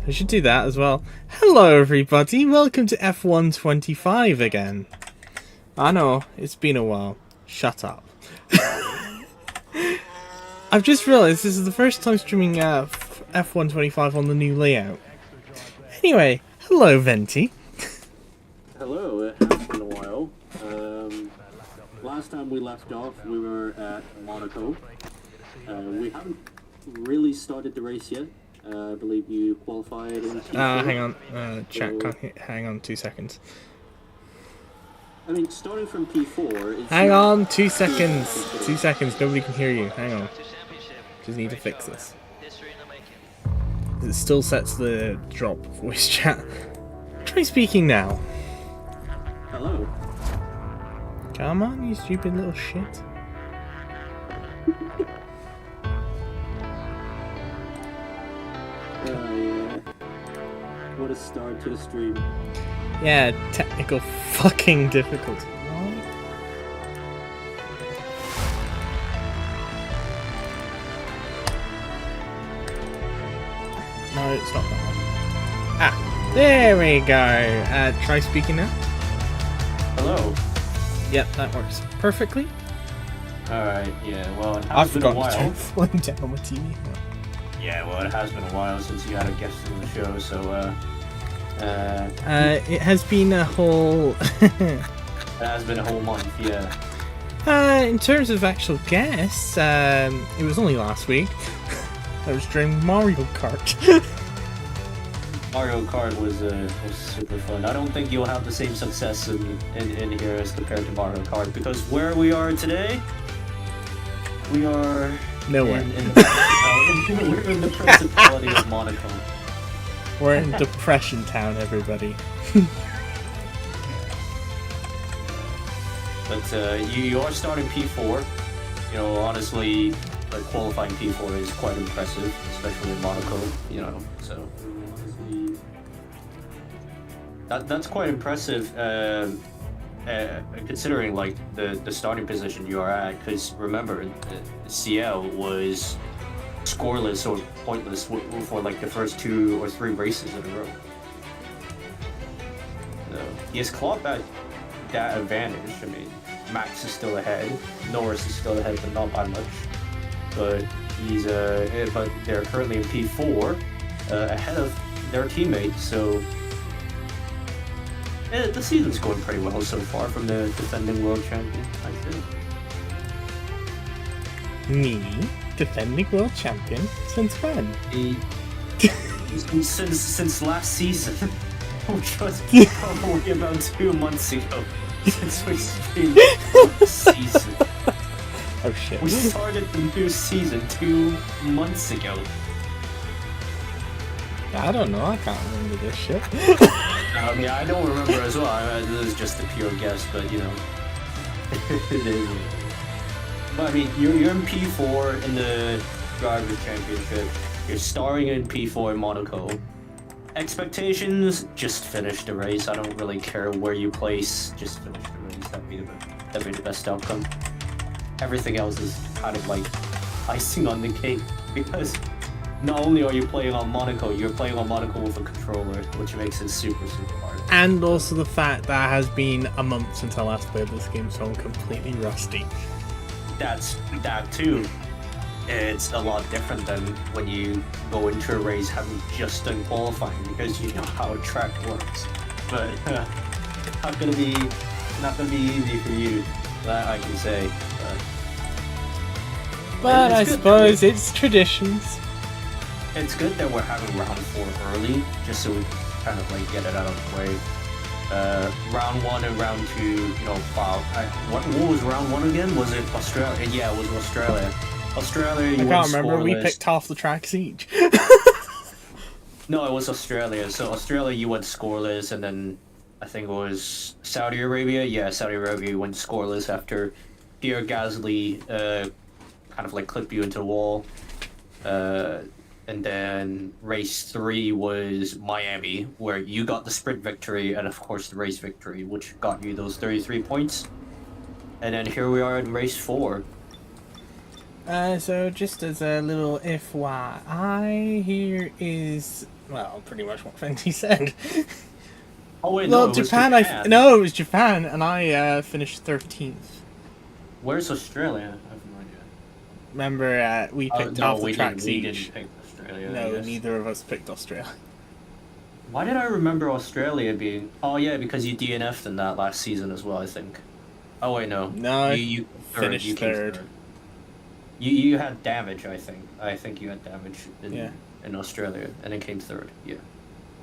I should do that as well. Hello everybody, welcome to F125 again. I know, it's been a while. Shut up. I've just realised this is the first time streaming F125 on the new layout. Anyway, hello Venti. Hello, it has been a while. Last time we left off, we were at Monaco. We haven't really started the race yet. I believe you qualified in Q4. Hang on, chat, hang on 2 seconds. I mean, starting from P4... Hang on, 2 seconds. 2 seconds, nobody can hear you. Hang on. Just need to fix this. It still sets the drop voice chat. Try speaking now. Hello. Come on, you stupid little shit. Yeah. What a start to the stream. Yeah, technical fucking difficulty. No, it's not that one. Ah, there we go. Try speaking now. Hello. Yep, that works perfectly. Alright, yeah, well, it I've has been a forgotten to while. turn volume down on my TV. Yeah, well, it has been a while since you had a guest on the show, so, it has been a whole... it has been a whole month, yeah. In terms of actual guests, it was only last week. I was streaming Mario Kart. Mario Kart was super fun. I don't think you'll have the same success in here as compared to Mario Kart, because where we are today, we are nowhere. We're in the Principality of Monaco. We're in Depression Town, everybody. But you are starting P4. You know, honestly, like qualifying P4 is quite impressive, especially in Monaco. You know, so that's quite impressive. Considering like the starting position you are at, because remember, CL was scoreless or pointless for like the first 2 or 3 races in a row. So he has clawed back that advantage. I mean, Max is still ahead, Norris is still ahead, but not by much. But he's but they're currently in P4, ahead of their teammates. So the season's going pretty well so far from the defending world champion, I think. Me? Defending world champion? Since when? Since last season, which was probably about 2 months ago, since we streamed the season. Oh shit. We started the new season 2 months ago. I don't know, I can't remember this shit. Yeah, I don't remember as well. This is just a pure guess, but you know. It is. But I mean, you're in P4 in the Drivers' Championship. You're starring in P4 in Monaco. Expectations, just finish the race. I don't really care where you place. Just finish the race. That'd be the best outcome. Everything else is kind of like icing on the cake, because not only are you playing on Monaco, you're playing on Monaco with a controller, which makes it super hard. And also the fact that it has been a month since I last played this game, so I'm completely rusty. That's that too. It's a lot different than when you go into a race having just done qualifying, because you know how a track works. But not gonna be easy for you. That I can say. But I suppose it's traditions. It's good that we're having round 4 early, just so we kind of like get it out of the way. Round 1 and round 2, you know, wow. What was round 1 again? Was it Australia? Yeah, it was Australia. Australia, you I can't remember, scoreless. we picked half the tracks each. No, it was Australia. So Australia, you went scoreless, and then I think it was Saudi Arabia. Yeah, Saudi Arabia went scoreless after Pierre Gasly kind of like clipped you into the wall. And then race 3 was Miami, where you got the sprint victory and of course the race victory, which got you those 33 points. And then here we are in race 4. So just as a little FYI, here is Well, pretty much what Fenty said. Oh wait, Well, no, it was Japan, no, it was Japan, and I finished 13th. Where's Australia? I have no idea. Remember, we picked no, half the we tracks didn't each. pick Australia. I No, guess. neither of us picked Australia. Why did I remember Australia being? Oh yeah, because you DNF'd in that last season as well, I think. Oh wait, no. No, you finished you came third. You had damage, I think. I think you had damage Yeah. in Australia, and then came third. Yeah,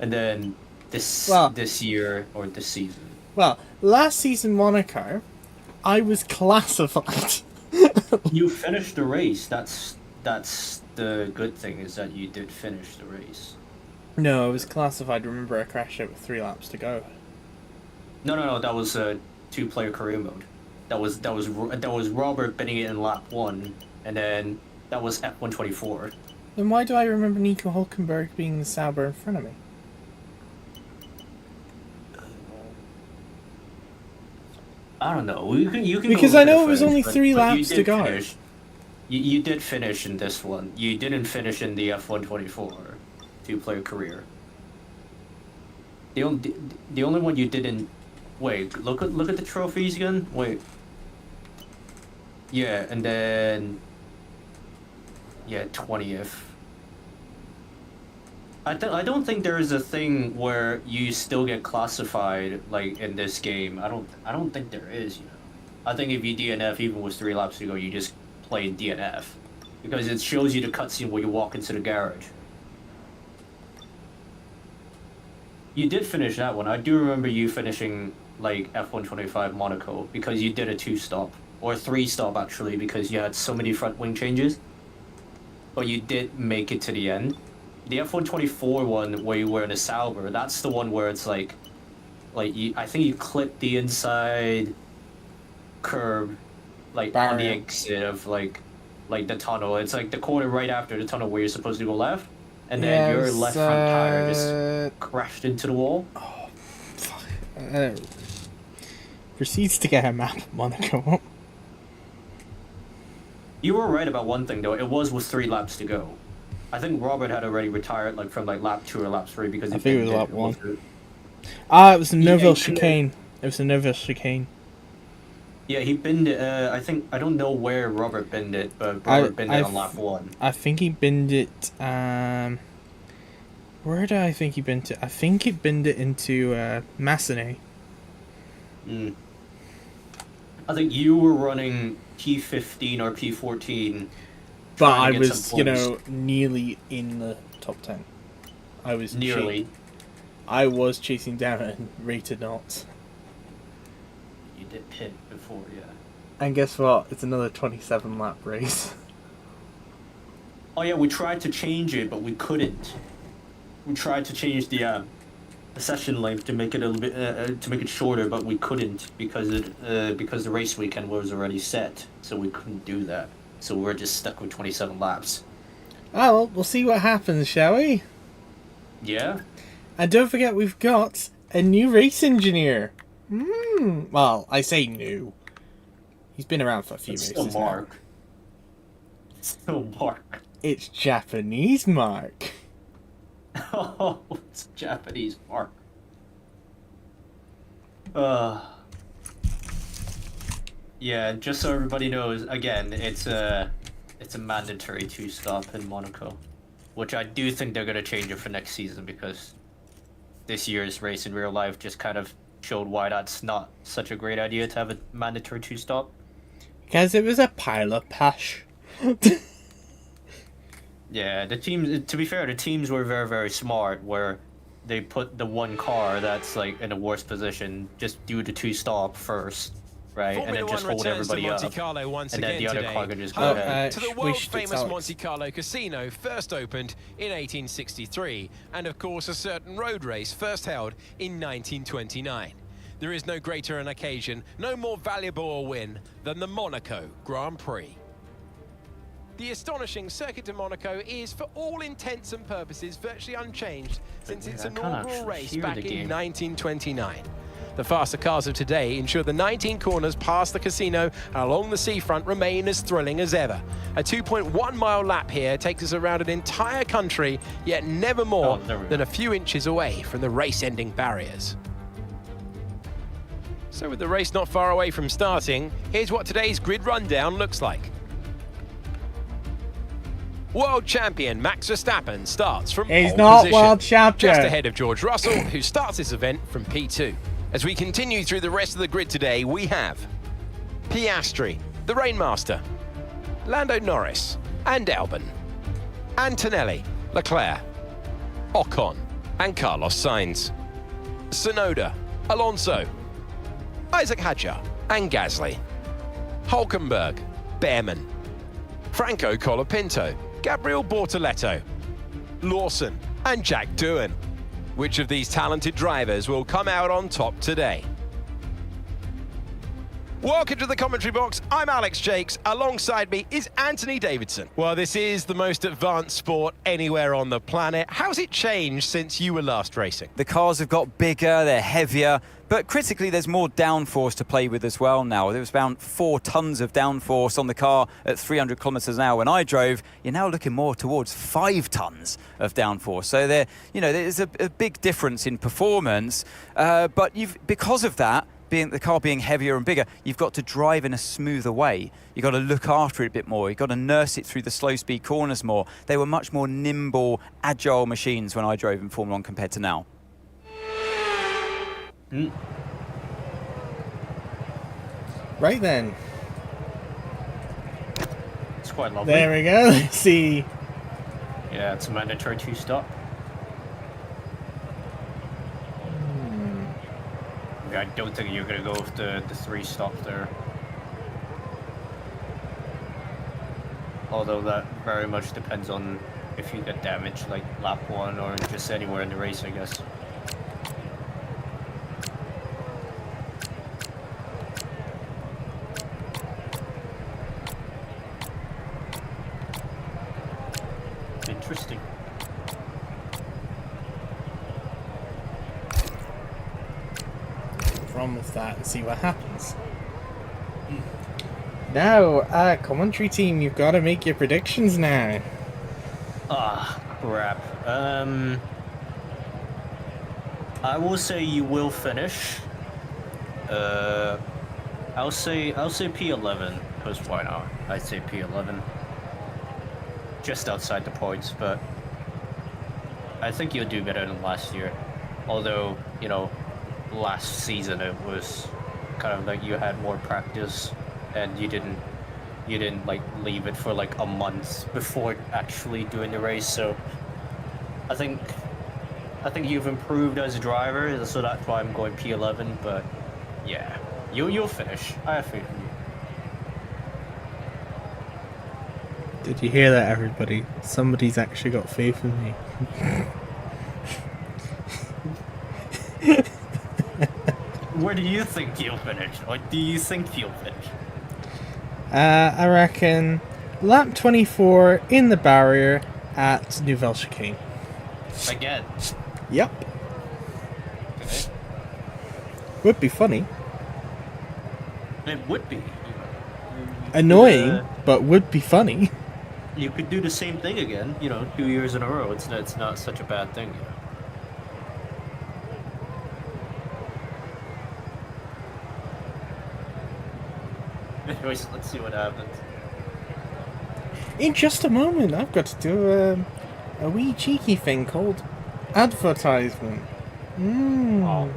and then this Well- this year or this season. Well, last season Monaco, I was classified. You finished the race. That's the good thing, is that you did finish the race. No, I was classified. Remember, I crashed out with 3 laps to go. No. That was a 2-player career mode. That was Robert binning it in lap 1, and then that was F124. Then why do I remember Nico Hulkenberg being the Sauber in front of me? I don't know. You can Because go I look at know the it was footage, only but- 3 but you laps did to go. finish. You did finish in this one. You didn't finish in the F124 2-player career. The only one you didn't. Wait, look at the trophies again. Wait. Yeah, and then. Yeah, 20th. I don't think there is a thing where you still get classified like in this game. I don't think there is. You know, I think if you DNF even with 3 laps to go, you just play DNF, because it shows you the cutscene where you walk into the garage. You did finish that one. I do remember you finishing like F125 Monaco, because you did a 2-stop or 3-stop actually, because you had so many front wing changes. But you did make it to the end. The F124 one where you were in a Sauber, that's the one where it's like I think you clip the inside curb, like on the Barrier. exit of like the tunnel. It's like the corner right after the tunnel where you're supposed to go left, and then your left front tire just crashed into the wall. Fuck. Proceeds to get a map of Monaco. You were right about one thing though. It was with 3 laps to go. I think Robert had already retired like from like lap 2 or lap 3 because I think it was did lap 1. wasn't- It was the Yeah, Neuville you chicane. It was the Neuville chicane. Yeah, he binned it. I don't know where Robert binned it, but Robert binned it on lap 1. I think he binned it. Where did I think he binned it? I think he binned it into Massenet. I think you were running P15 or P14. But trying I to get was, some you points. know, nearly in the top 10. I was Nearly. I was chasing down it and rated not. You did pit before, yeah. And guess what? It's another 27 lap race. Oh yeah, we tried to change it, but we couldn't. We tried to change the session length to make it a little bit to make it shorter, but we couldn't because the race weekend was already set, so we couldn't do that. So we're just stuck with 27 laps. Oh, well, we'll see what happens, shall we? Yeah. And don't forget, we've got a new race engineer. Well, I say new. He's been around for a few It's races still now. Mark. It's still Mark. It's Japanese Mark. Oh, it's Japanese Mark. Yeah, just so everybody knows, again, it's a mandatory 2-stop in Monaco, which I do think they're gonna change it for next season, because this year's race in real life just kind of showed why that's not such a great idea to have a mandatory 2-stop. Because it was a pilot pash. Yeah, the teams. To be fair, the teams were very, very smart. Where they put the one car that's like in the worst position, just do the 2-stop first, right, and then just hold everybody up, Carlo once and then again the other today. car can just go Home ahead. to the we world should famous tell Monte Carlo Casino, first opened in 1863, and of course a certain road race first held in 1929. There is no greater an occasion, no more valuable a win than the Monaco Grand Prix. The astonishing Circuit de Monaco is, for all intents and purposes, virtually unchanged since its I can't inaugural actually race hear back the in game. 1929. The faster cars of today ensure the 19 corners past the casino and along the seafront remain as thrilling as ever. A 2.1-mile lap here takes us around an entire country, yet never more than a few inches away from the race-ending barriers. So with the race not far away from starting, here's what today's grid rundown looks like. World champion Max Verstappen starts from He's pole not position, world champion. just ahead of George Russell, who starts this event from P2. As we continue through the rest of the grid today, we have Piastri, the Rainmaster, Lando Norris, and Albon, Antonelli, Leclerc, Ocon, and Carlos Sainz, Tsunoda, Alonso, Isaac Hadjar, and Gasly, Hulkenberg, Behrman, Franco Colapinto, Gabriel Bortoletto, Lawson, and Jack Doohan. Which of these talented drivers will come out on top today? Welcome to the commentary box. I'm Alex Jakes. Alongside me is Anthony Davidson. Well, this is the most advanced sport anywhere on the planet. How's it changed since you were last racing? The cars have got bigger, they're heavier, but critically there's more downforce to play with as well now. There was about 4 tons of downforce on the car at 300 kilometers an hour when I drove. You're now looking more towards 5 tons of downforce. So there's a big difference in performance, but because of that, the car being heavier and bigger, you've got to drive in a smoother way. You've got to look after it a bit more. You've got to nurse it through the slow speed corners more. They were much more nimble, agile machines when I drove in Formula 1 compared to now. Right then. It's quite lovely. There we go. Let's see. Yeah, it's a mandatory 2-stop. I don't think you're going to go with the 3-stop there. Although that very much depends on if you get damaged like lap 1 or just anywhere in the race, I guess. Interesting. Run with that and see what happens. Now, commentary team, you've got to make your predictions now. Ah, crap. I will say you will finish. I'll say P11, because why not? I'd say P11. Just outside the points, but I think you'll do better than last year. Although, you know, last season it was kind of like you had more practice and you didn't like leave it for like a month before actually doing the race, so I think you've improved as a driver, so that's why I'm going P11. But yeah, you'll finish. I have faith in you. Did you hear that, everybody? Somebody's actually got faith in me. Where do you think you'll finish? What do you think you'll finish? I reckon lap 24 in the barrier at Nouvelle Chicane. Again. Yep. Okay. Would be funny. It would be. Annoying, but would be funny. You could do the same thing again, 2 years in a row. It's not such a bad thing, Anyways, let's see what happens. In just a moment, I've got to do a wee cheeky thing called advertisement. Oh.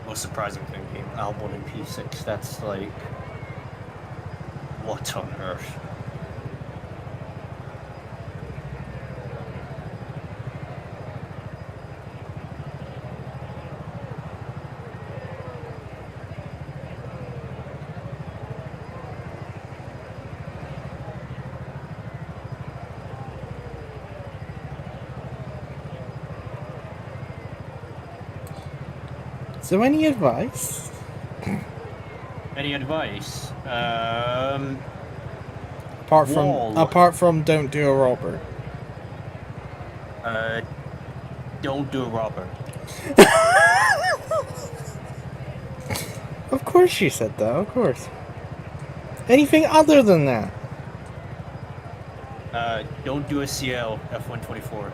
Most surprising thing being Albon in P6. That's like, what on earth? So any advice? Any advice? Wall. apart from don't do a Robert. Don't do a Robert. Of course you said that. Of course. Anything other than that? Don't do a CL F124.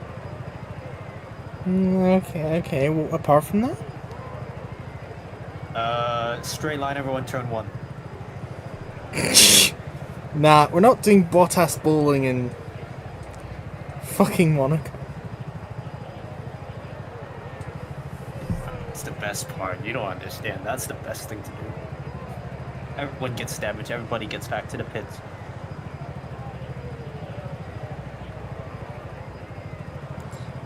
Okay. Well, apart from that, Straight line, everyone, turn 1. nah, we're not doing Bottas bowling in fucking Monaco. That's the best part. You don't understand. That's the best thing to do. Everyone gets damaged. Everybody gets back to the pits.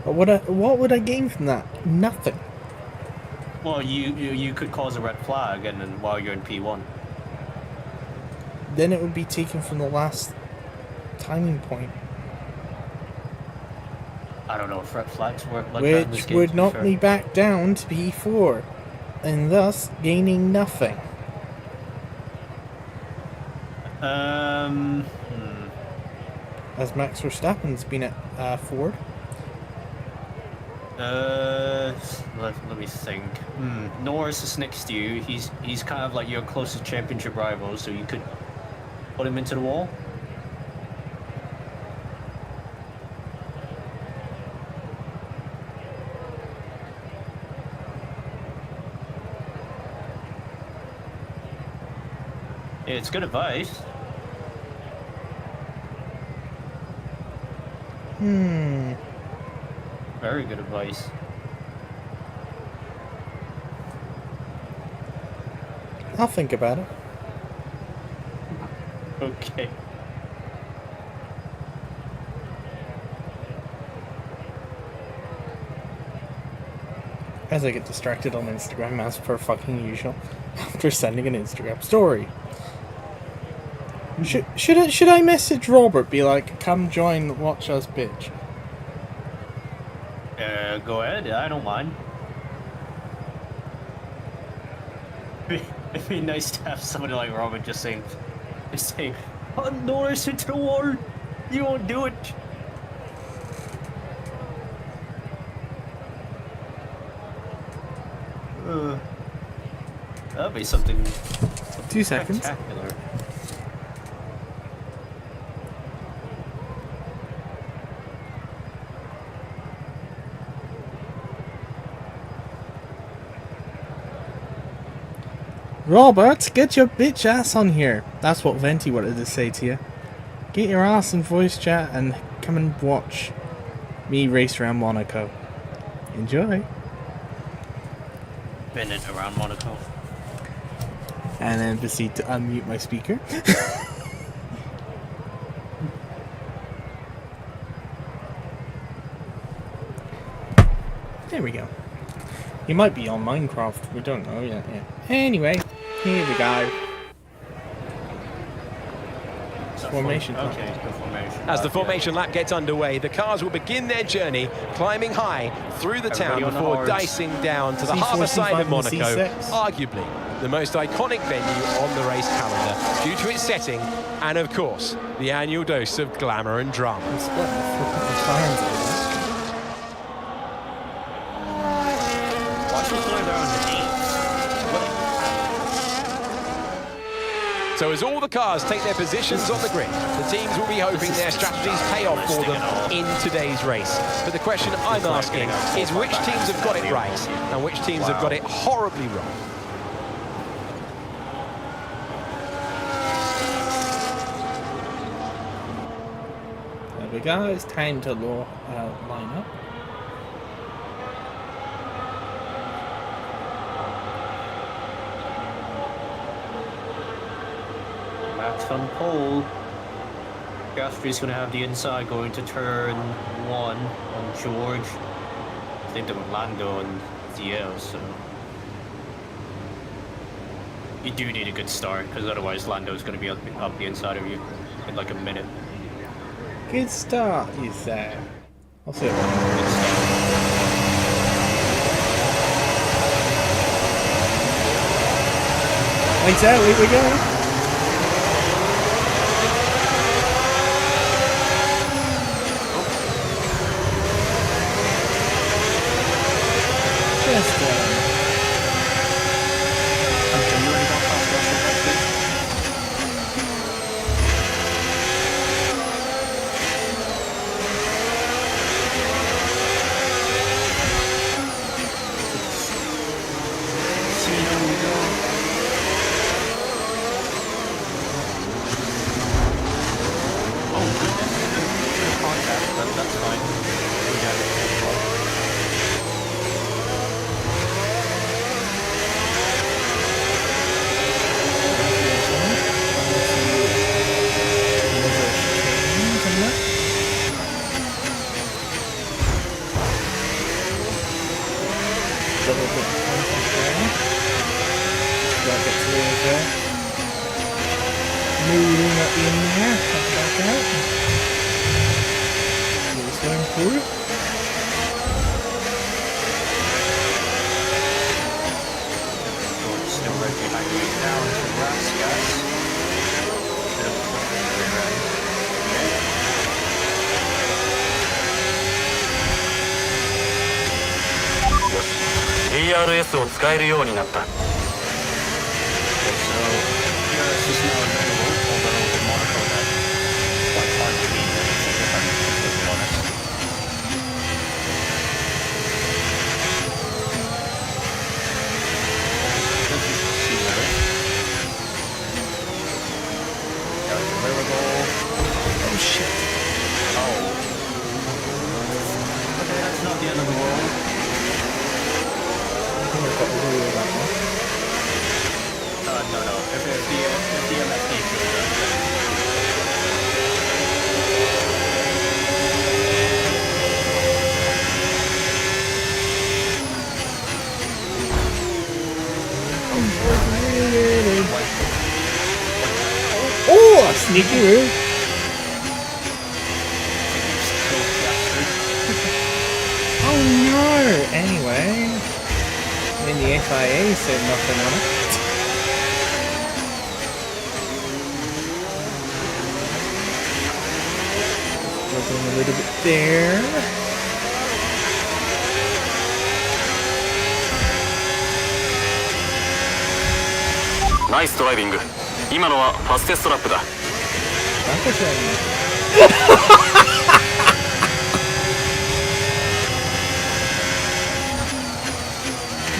But what would I gain from that? Nothing. Well, you could cause a red flag, and then while you're in P1. Then it would be taken from the last timing point, I don't know if red flags work like that in this which game, would to be knock fair. me back down to P4, and thus gaining nothing. As Max Verstappen's been at Ford. Let me think. Norris is next to you. He's kind of like your closest championship rival, so you could put him into the wall. Yeah, it's good advice. Very good advice. I'll think about it. Okay. As I get distracted on Instagram as per fucking usual after sending an Instagram story. Should I message Robert? Be like, come join, watch us, bitch. Go ahead. I don't mind. It'd be nice to have somebody like Robert just saying, "Oh, Norris into the wall. You won't do it." That'd be something 2 seconds. spectacular. Robert, get your bitch ass on here. That's what Venti wanted to say to you. Get your ass in voice chat and come and watch me race around Monaco. Enjoy. Bennett around Monaco. And then proceed to unmute my speaker. There we go. He might be on Minecraft. We don't know yet. Yeah. Anyway, here we go. Formation. Okay, the formation. As the Yeah. formation lap gets underway, the cars will begin their journey, climbing high through the town Everybody on the before horns. dicing down to the C4, harbour side of C5 and Monaco, C6. arguably the most iconic venue on the race calendar due to its setting and, of course, the annual dose of glamour and drama. I'm splitting the tires over there. Watch what's going on the team. So as all the cars take their positions on the grid, the teams will be hoping their strategies pay off for them in today's race. But the question I'm asking is which teams have got it right and which teams have got it horribly wrong? There we go. It's time to line up. Max on pole. Piastri's going to have the inside going to turn 1 on George. I think they were Lando and DL, so you do need a good start because otherwise Lando's going to be up the inside of you in like a minute. Good start, you say. I'll say it. Good start. Lights out, here we go. not be in there. Back out. Just going through. Still right behind you down to Raskas. DRS を使えるようになった。Okay, so DRS is now available, although in Monaco that's quite hard to beat, if I'm completely honest. See that. Got a variable. Oh shit. Oh. Okay, that's not the end of the world. I think I've got the rule of that one. No. If the MSD shows up, then Oh, a sneaky move. so bastard. Oh no! Anyway, I mean the FIA said nothing on it. Struggling a little bit there.ナイスドライビング。今のはファステストラップだ。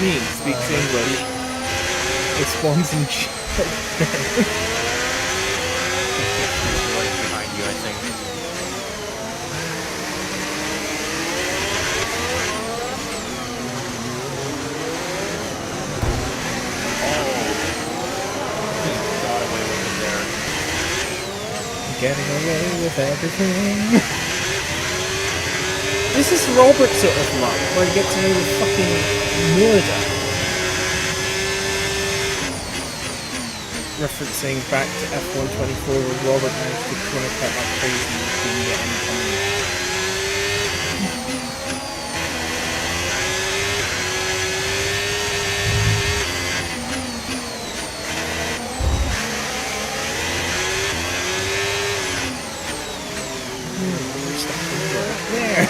Me speaks English. Responds in Czech. He's right behind you, I think. He got away with it there. Getting away with everything. This is Robert's sort of luck, where he gets away with fucking murder. Referencing back to F124 where Robert managed to corner cut like crazy and didn't get any time. There.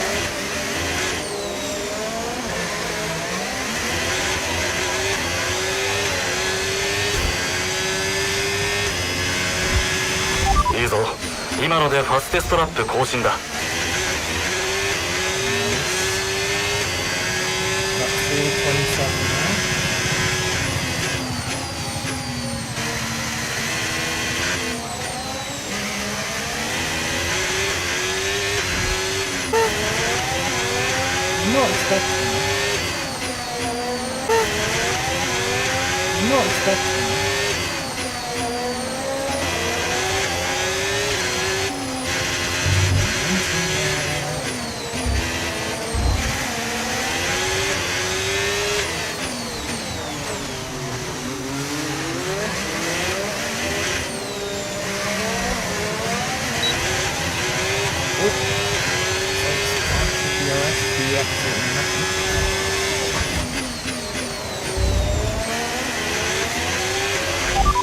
いいぞ。今のでファステストラップ更新だ。About 427 now. I'm not expecting that. I'm not expecting that. Absolutely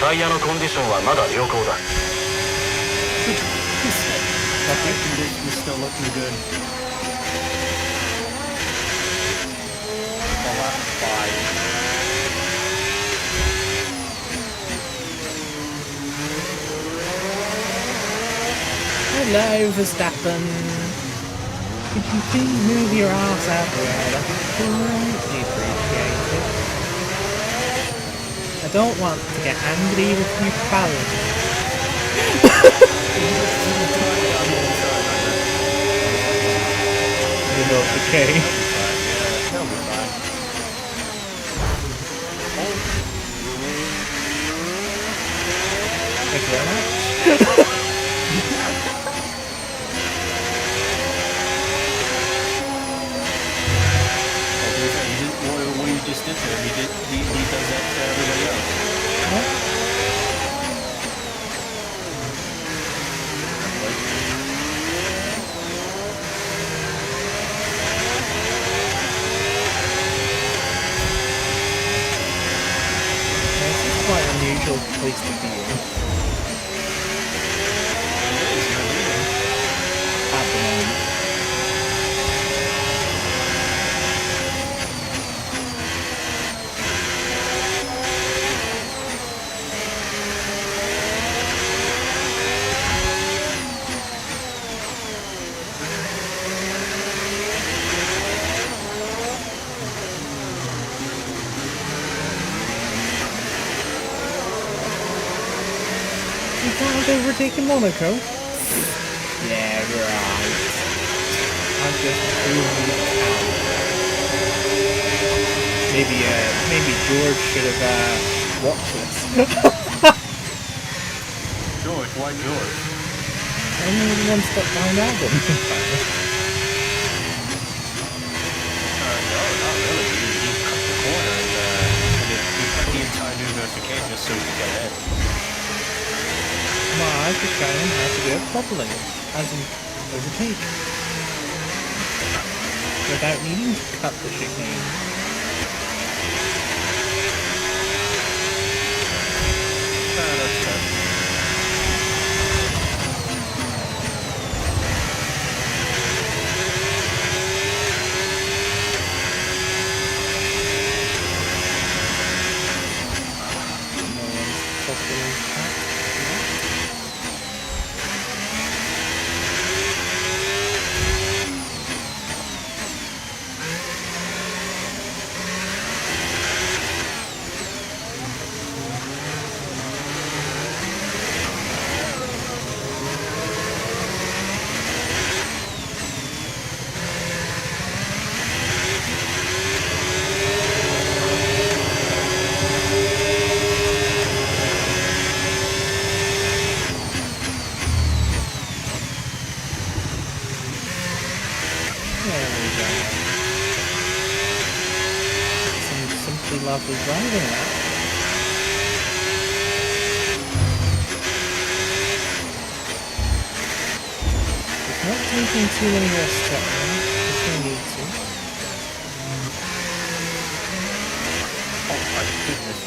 タイヤのコンディションはまだ良好だ。Tire condition is still looking good. Oh, that's fine. Hello, Verstappen. Could you please move your ass out the way? That'd be greatly appreciated. I don't want to get angry with you, pal. You know, okay. That'll be fine. Thank you very much. What you just did to him, he does that to everybody else. What? place to be in. At the moment. You can't overtake Monaco? Yeah, right. I'm just proving it out. Maybe George should have watched this. George, why George? I'm the only one stuck behind album. No, not really. You cut the corner and you cut the entire new notification just so you can get ahead. Come on, I was just showing him how to do it properly. As in, overtake. Without needing to cut the chicane. That's fair. No one's possibly cut. There we go. Some simply lovely driving now. It's not taking too many rests right now, if we need to. Oh my goodness.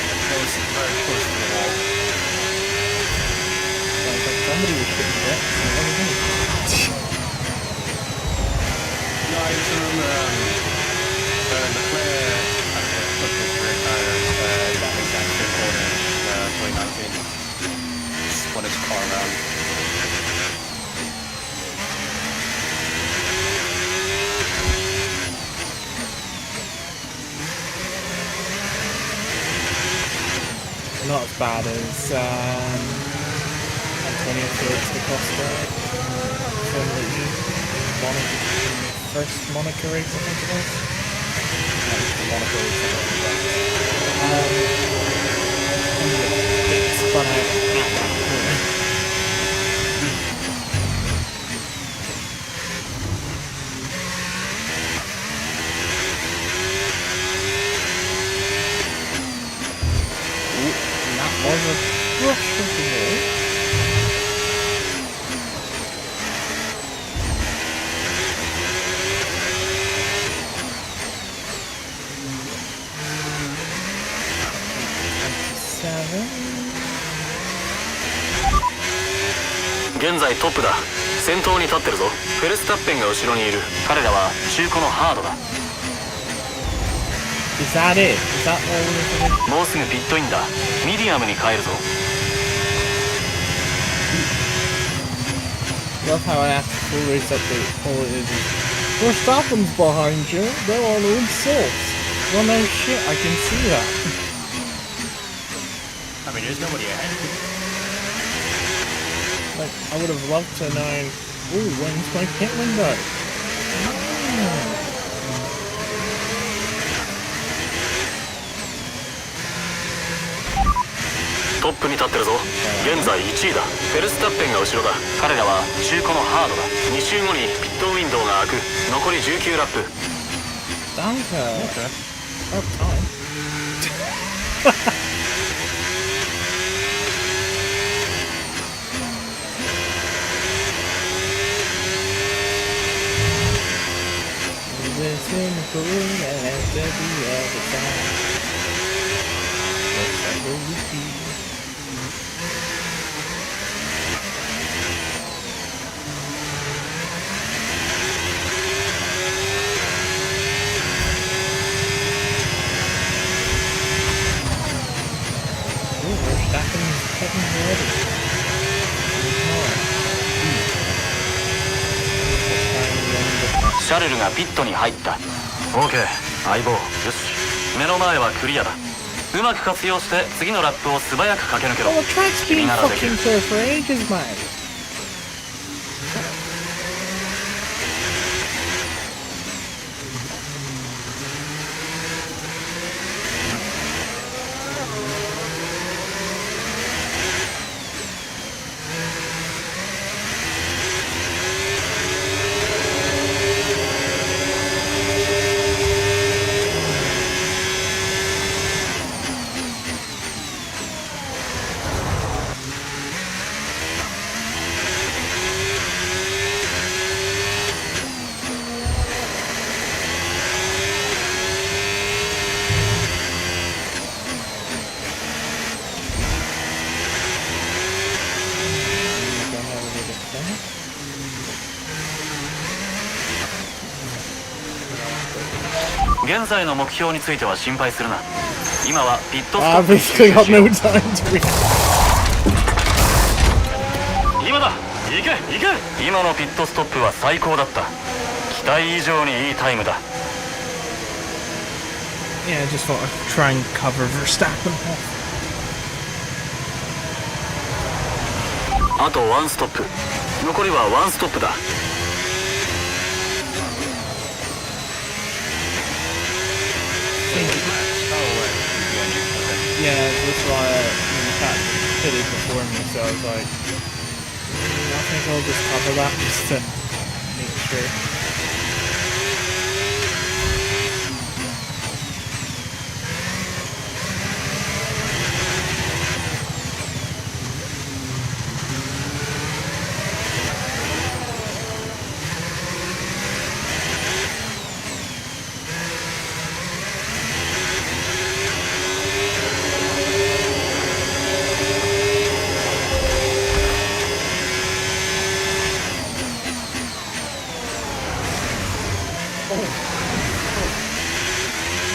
That was very close to the wall. Sounds like somebody was shooting that. No, I just remember Leclerc had to put his rear tire that exact same corner in 2019. Spun his car around. Not as bad as Antonio Felix da Costa Formula E first Monaco race, I think it was. No, the Monaco race, I think it was. It spun out at that corner. And that was a brush of the wall.現在トップだ。先頭に立ってるぞ。フェルスタッペンが後ろにいる。彼らは中古のハードだ。 Is that it? Is that all the information? もうすぐピットインだ。ミディアムに帰るぞ。 Love how I asked full race update. All it is Verstappen's behind you. They're on all sorts. Well, no shit. I can see that. I mean, there's nobody ahead. Like, I would have loved to know. Ooh, when's my pit window? Oh. トップに立ってるぞ。現在1位だ。フェルスタッペンが後ろだ。彼らは中古のハードだ。2周後にピットウィンドウが開く。残り19ラップ。 Danke. About time. This in the pool and after the other side. that will be. Oh, Verstappen's heading already. シャルルがピットに入った。 OK 相棒よし目の前はクリアだ。うまく活用して次のラップを素早く駆け抜けろ。 Oh, the track's been 君ならできる。 fucking clear for ages, mate.現在の目標については心配するな。今はピットスト I've ップに basically 集 got 中しよ no う。 time to read. 今だ行け行け。今のピットストップは最高だった。期待以上にいいタイムだ。 Yeah, I just thought I'd try and cover Verstappen. あとワンストップ。残りはワンストップだ。 Yeah, that's why the cat hit it before me, so I was like, I think I'll just cover that just to make sure.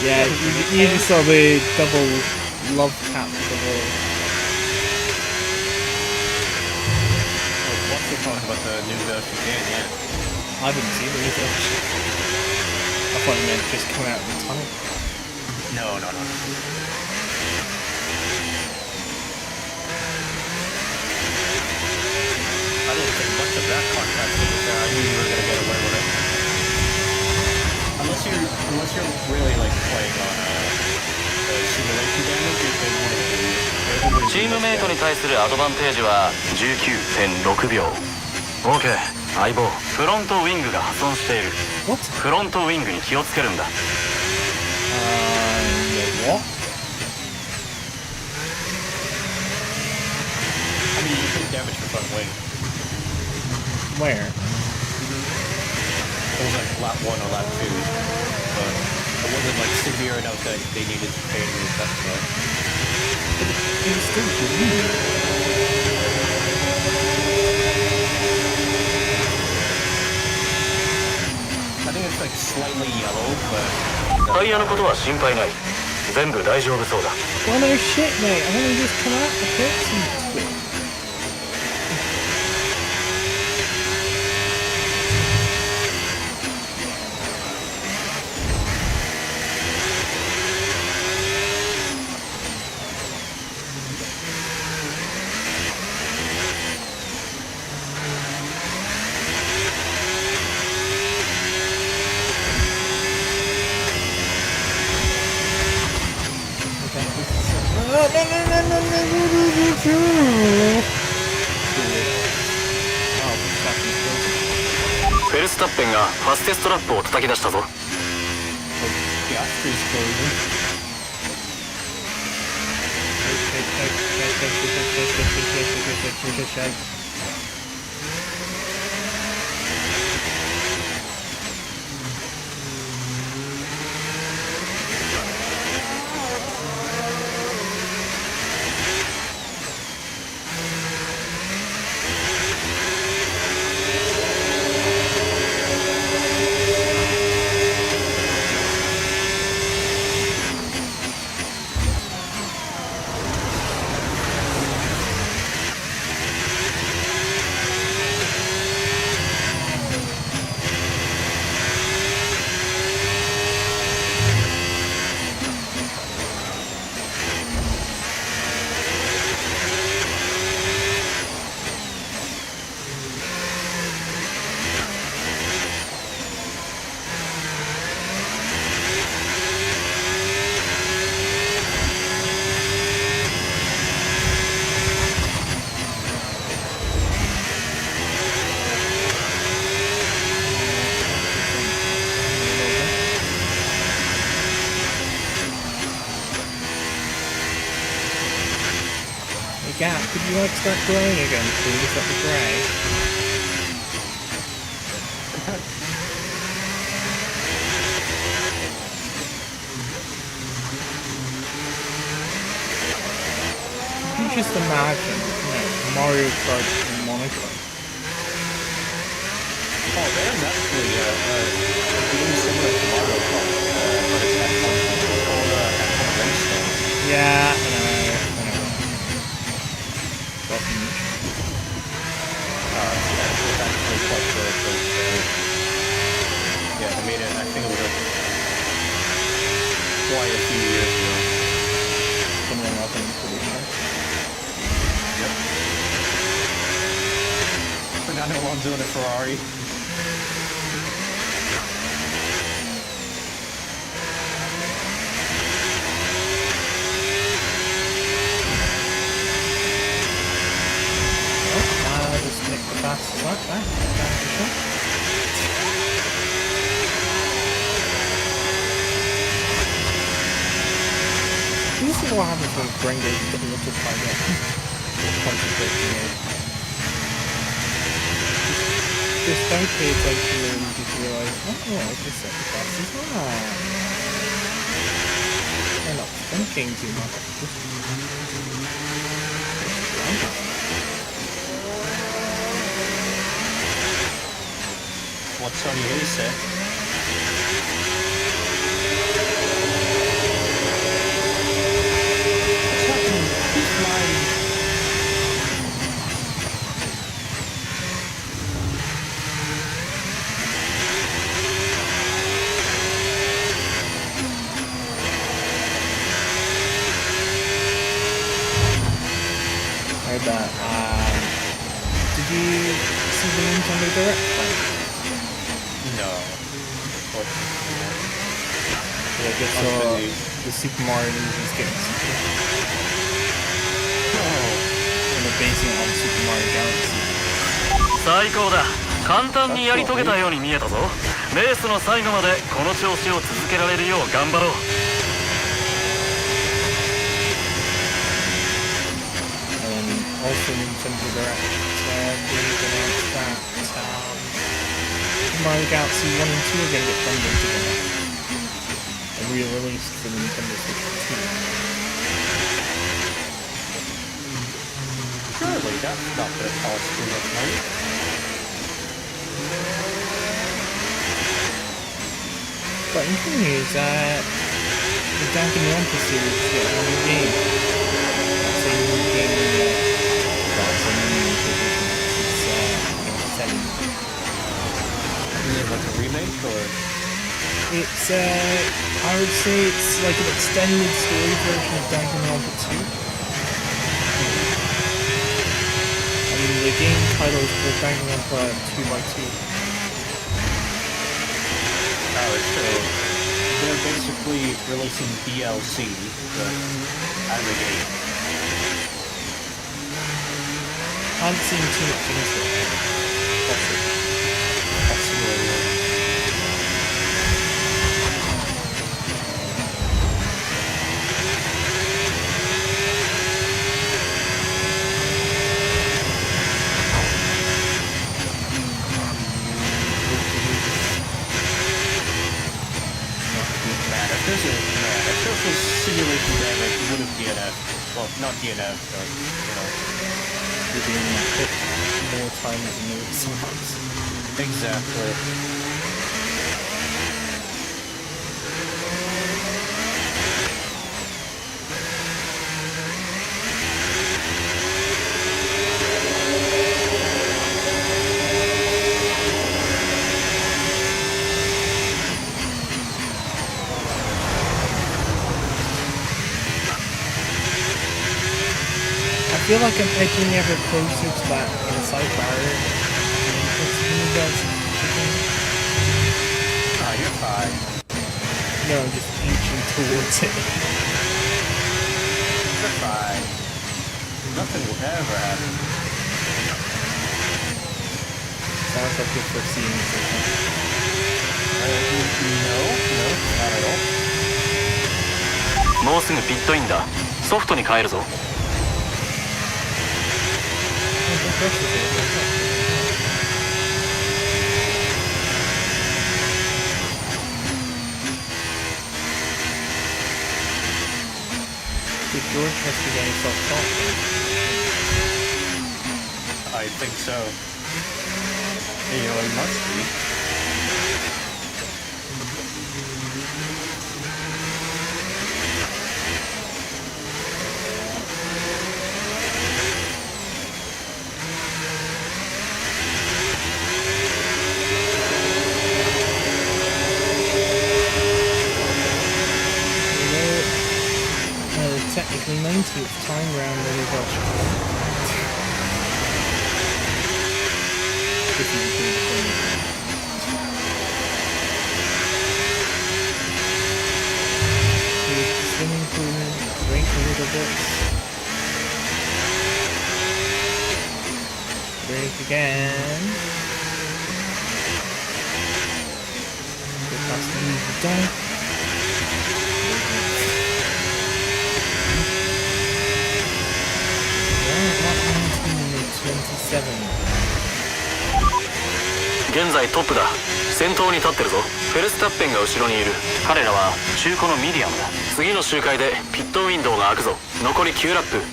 Yeah, you just saw the double love tap for the... What's the talk about the new version again? Yeah. I haven't seen the new version. I thought it meant just coming out of the tunnel. No. I didn't think much of that contract to be fair. I knew you were gonna get away with it. Unless you're really like playing on the simulation damage, you can win. チームメイトに対するアドバンテージは 19.6 秒。 OK 相棒フロントウィングが破損している。 What? フロントウィングに気をつけるんだ。 What? I mean, you can damage the front wing. Where? It was like lap 1 or lap 2, but it wasn't like severe enough that they needed to pay to reset that. It's still green. I think it's like slightly yellow, but タイヤのことは心配ない。全部大丈夫そうだ。 Well, no shit, mate. I've only just come out the pits and quit. Oh, フェルスタッペンがファステストラップを叩き出したぞ。 Piastri's closing. you like start growing again, please? That'd be great. You just imagine, Mario Kart in Monaco. Oh, there's actually a game similar to Mario Kart, but it's called F1 Racing. Yeah, I know. It's actually quite good. But, yeah, they made it. I think it was quite a few years ago. Something up in Korea. Yep. Fernando Alonso in a Ferrari. Just nick the fastest lap there. That's for sure. This is what happens when brain goes into autopilot. Concentration mode. Just don't pay attention and you just realise, oh, I just set the fastest lap. They're not thinking too much. What's Sonny Hayes said? What's happening? He's flying. Heard that. Did you see the Nintendo Direct? No. Yeah, I just saw the Super Mario movies getting sequel. And they're basing it on Super Mario Galaxy. 最高だ。簡単にやり遂げたように見えたぞ。レースの最後までこの調子を続けられるよう頑張ろう。And also Nintendo Direct, they've announced that Mario Galaxy 1 and 2 are going to get bundled together and re-released for the Nintendo Switch 2. Surely that's not going to cost too much money. But in good news, the Danganronpa series is getting a new game. That's a new game, that's a new position. It's selling. Is it like a remake or? It's, I would say it's like an extended story version of Danganronpa 2. I mean, the game title is called Danganronpa 2x2. Oh, so they're basically releasing DLC as a game. I haven't seen too much into it. Possibly. If this was simulation damage, it would have DNF. Well, not DNF, but, You're being hit more times than there is sometimes. Exactly. I feel like I'm edging ever closer to that inside barrier. Ah, you're fine. No, I'm just inching towards it. You're fine. Nothing will ever happen. Sounds like you're foreseeing something. No, not at all. もうすぐピットインだ。ソフトに変えるぞ。crosses here. Did George has to get himself off? I think so. You know, it must be. Technically 90th time round in his watch. Swimming pool, drink a little bit. Drink again. Go past the easy dunk.現在トップだ。先頭に立ってるぞ。フェルスタッペンが後ろにいる。彼らは中古のミディアムだ。次の周回でピットウィンドウが開くぞ。残り9ラップ。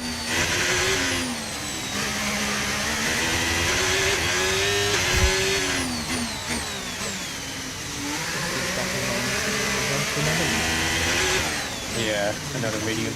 Yeah, another medium.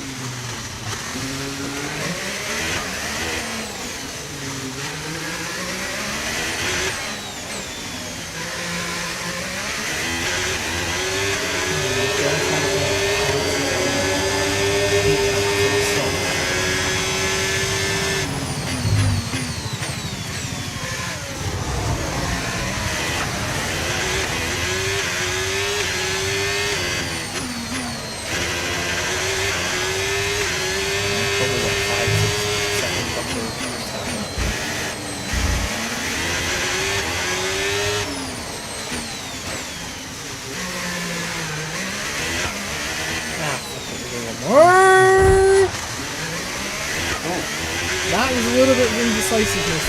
That was a little bit of indecisiveness.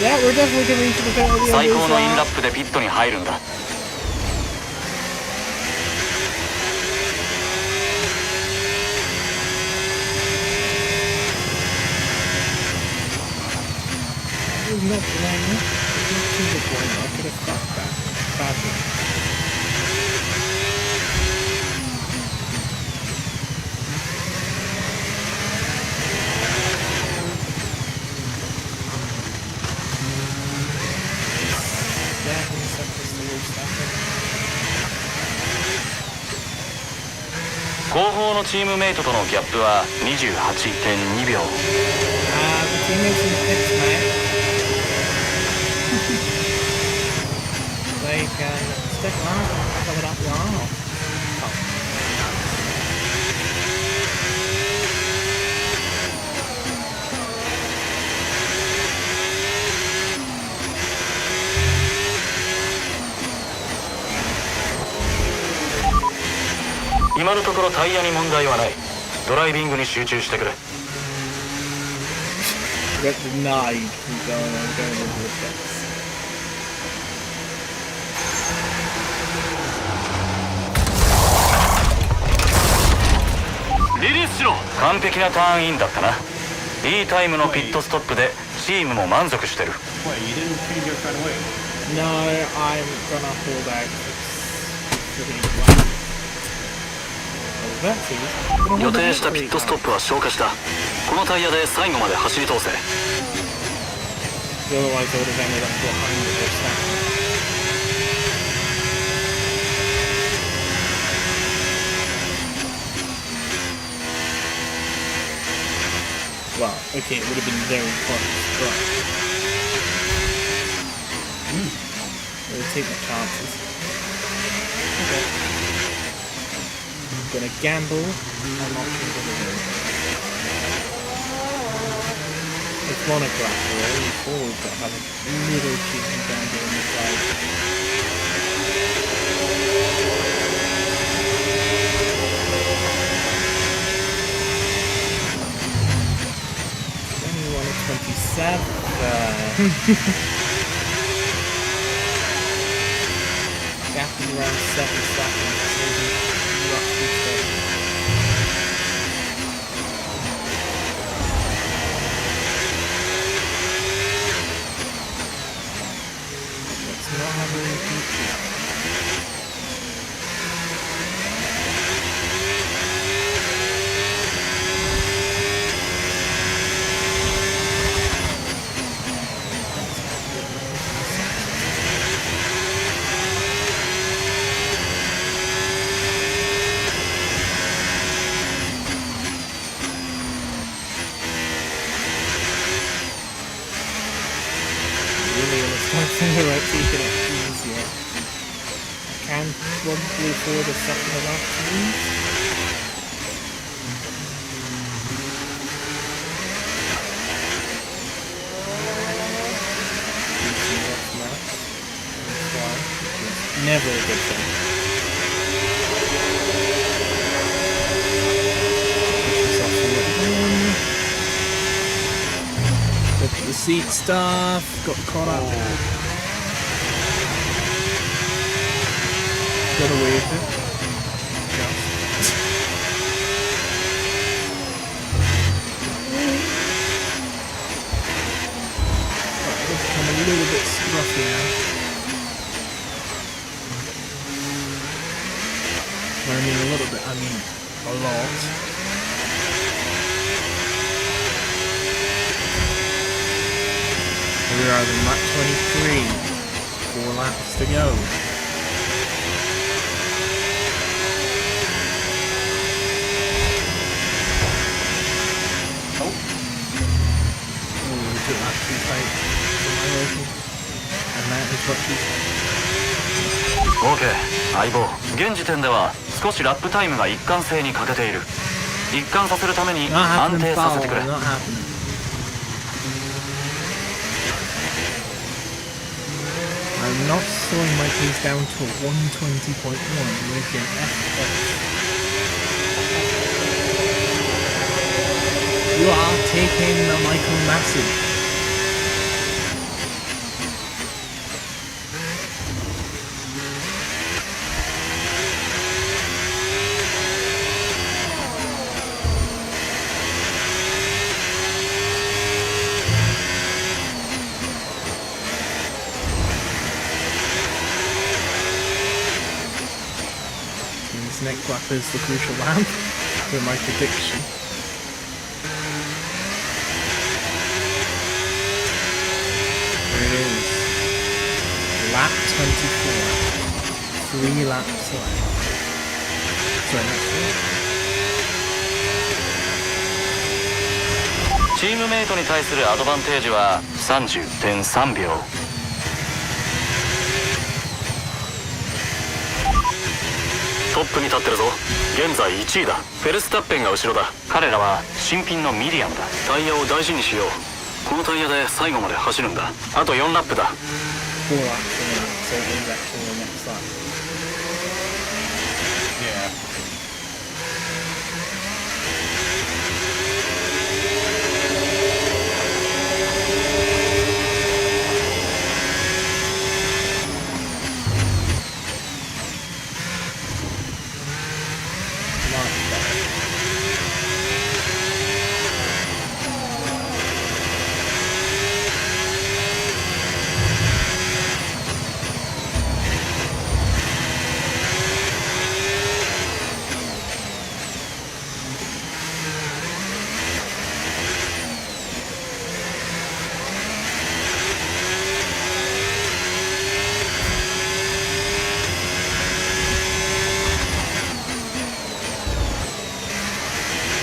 Yeah, we're definitely coming to the penalty. 最高のインラップでピットに入るんだ。Not long. Not too much longer. I could have stopped that badly. Yeah, he's the worst stuff. 後方のチームメイトとのギャップは 28.2 秒。The teammates in the pits, man. They can stick around and cover up the arm. Oh. 今のところタイヤに問題はない。ドライビングに集中してくれ。Got denied from going into the pits. リリースしろ。完璧なターンインだったな。いいタイムのピットストップでチームも満足してる。Wait, you didn't change your right away? No, I'm gonna hold out. It's 予定したピットストップは消化した。このタイヤで最後まで走り通せ。 Otherwise, I would have ended up behind the Well, okay, it would have been very close, but I'll take my chances. Okay. I'm gonna gamble. I'm not gonna do it. It's monograph, really. Forward, but have a little cheeky gamble on the side. 21 and 27. Gap is around 7 seconds. Maybe roughly 7. Let's not have a repeat. Right, taking it easier. I can probably afford a second of that, please. Never a good thing. The seat stuff got caught up. Got away with it. It's become a little bit scruffy now. When I mean a little bit, I mean a lot. We are on lap 23. 4 laps to go. OK 相棒現時点では少しラップタイムが一貫性に欠けている一貫させるために安定させてくれ I'm not slowing my pace down to 120.1 with an FF. You are taking the Michael Massey. This next lap is the crucial lap for my prediction. There it is. Lap 24. 3 laps left. Sorry, that's it. チームメイトに対するアドバンテージは 30.3 秒トップに立ってるぞ現在1位だフェルスタッペンが後ろだ彼らは新品のミディアムだタイヤを大事にしようこのタイヤで最後まで走るんだあと4ラップだ4 laps in that, so it's actually the next lap. Yeah.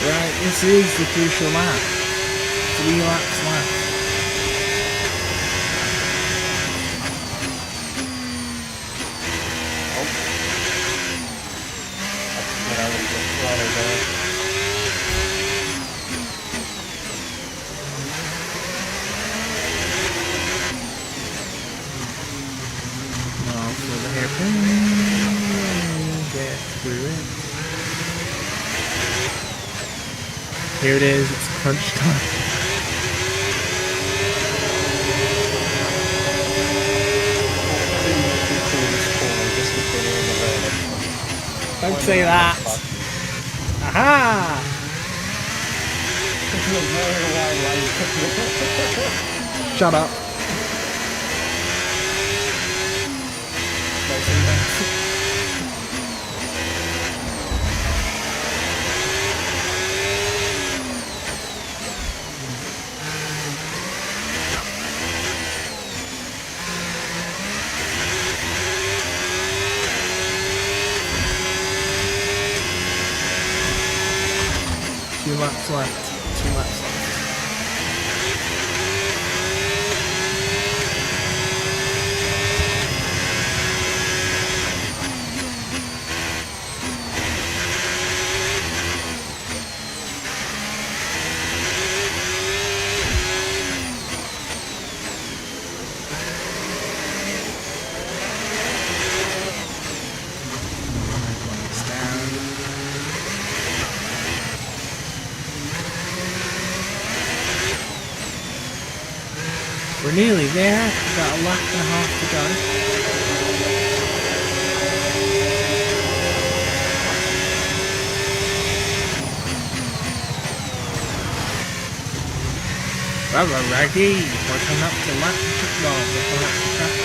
Right, this is the crucial lap. 3 laps left. Now for the hairpin. Get through it. Here it is, it's crunch time. say that. Aha! Shut up. Two laps left. 2 laps left. It's down. We're nearly there. We've got a lap and a half to go. Well, we're ready. We're coming up to lap. No, we're coming up to track.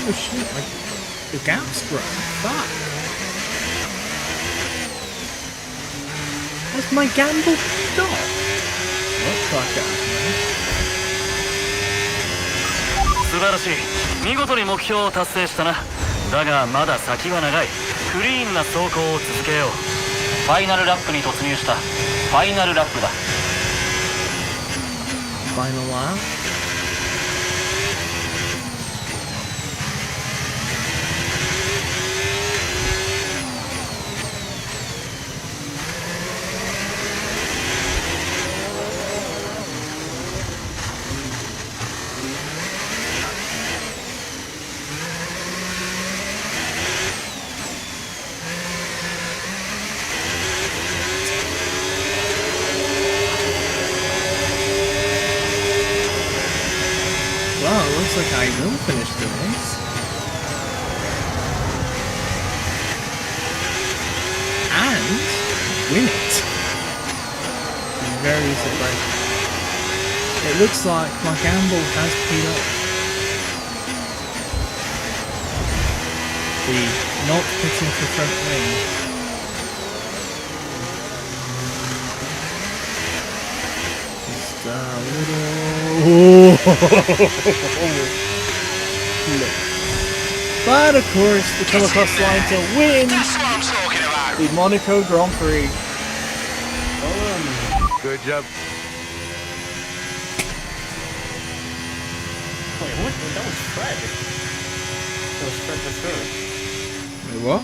Oh shit, the gap's grown. Fuck. Has my gamble stopped? Looks like it. 素晴らしい。見事に目標を達成したな。だがまだ先は長い。クリーンな走行を続けよう。ファイナルラップに突入した。ファイナルラップだ。 Final lap. Well, it looks like I will finish the race. And win it. I'm very surprised. It looks like my gamble has paid off. The not pitting for front wing. Just a little... But of course, we come across the line to win the Monaco Grand Prix. Good job. Wait, what? That was Fred. That was Fred Vasseur. Wait, what?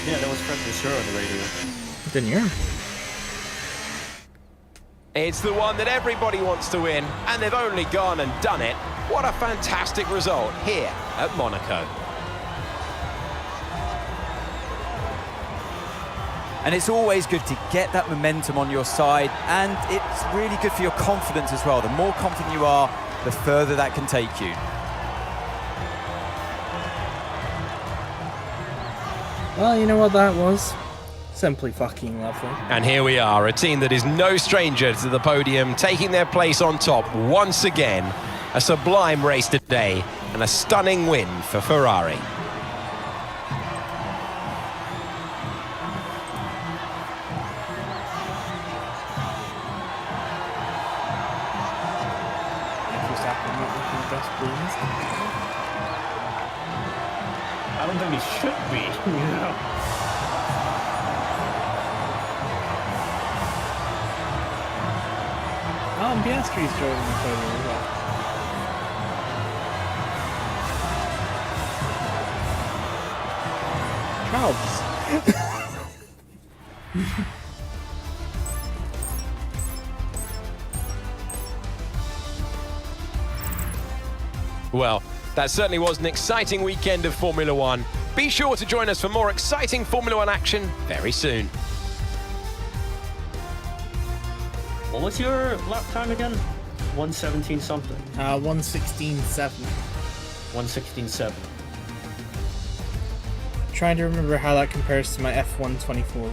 Yeah, that was Fred Vasseur on the radio. Didn't hear him. It's the one that everybody wants to win, and they've only gone and done it. What a fantastic result here at Monaco. And it's always good to get that momentum on your side, and it's really good for your confidence as well. The more confident you are, the further that can take you. Well, you know what that was? Simply fucking lovely. And here we are, a team that is no stranger to the podium, taking their place on top once again. A sublime race today, and a stunning win for Ferrari. I don't think he should be, you know. Oh, and Piastri's joining the podium as well. Charles. Well, that certainly was an exciting weekend of Formula One. Be sure to join us for more exciting Formula One action very soon. What was your lap time again? 117 something. 116.7. 116.7. Trying to remember how that compares to my F124.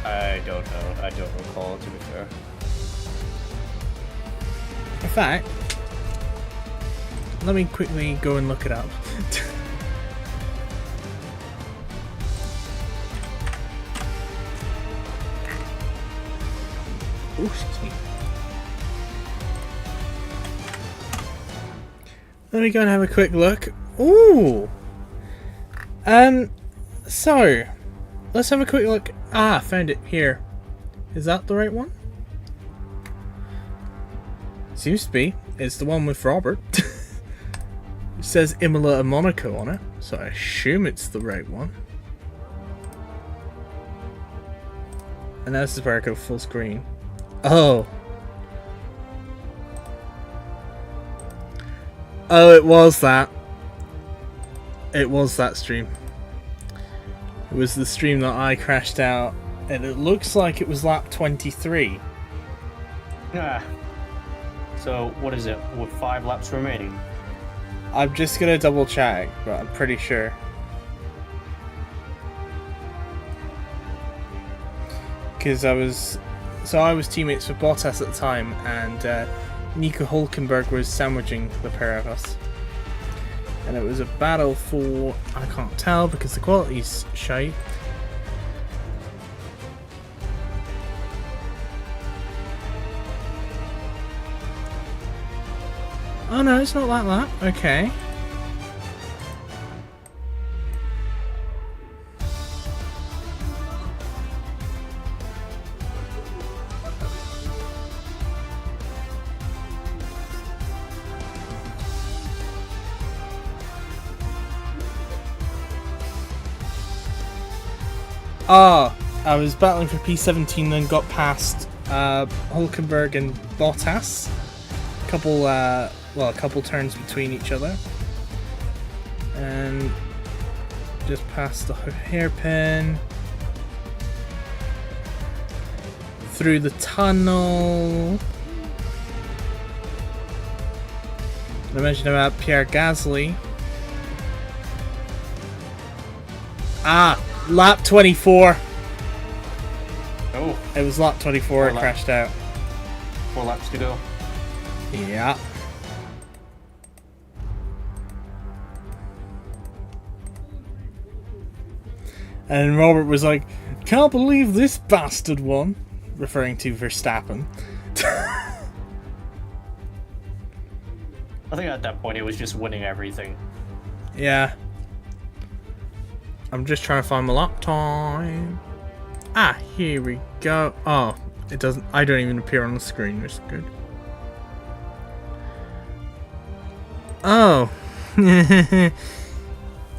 I don't know. I don't recall, to be fair. In fact, let me quickly go and look it up. Ooh, excuse me. Let me go and have a quick look. Ooh! So, let's have a quick look. Ah, found it here. Is that the right one? Seems to be. It's the one with Robert. It says Imola and Monaco on it, so I assume it's the right one. And this is where I go full screen. Oh. Oh, it was that. It was that stream. It was the stream that I crashed out, and it looks like it was lap 23. Yeah. So, what is it? With 5 laps remaining? I'm just gonna double check, but I'm pretty sure. Because I was teammates with Bottas at the time, and Nico Hülkenberg was sandwiching the pair of us. And it was a battle for, I can't tell because the quality's shite. Oh no, it's not like that. Okay. Ah, I was battling for P17, then got past Hülkenberg and Bottas. A couple turns between each other, and just past the hairpin, through the tunnel. I mentioned about Pierre Gasly. Ah, lap 24. Oh, It was lap 24. It crashed out. 4 laps to go. Yeah. And Robert was like, "Can't believe this bastard won," referring to Verstappen. I think at that point it was just winning everything. Yeah. I'm just trying to find my lap time. Ah, here we go. Oh, it doesn't. I don't even appear on the screen. That's good. Oh.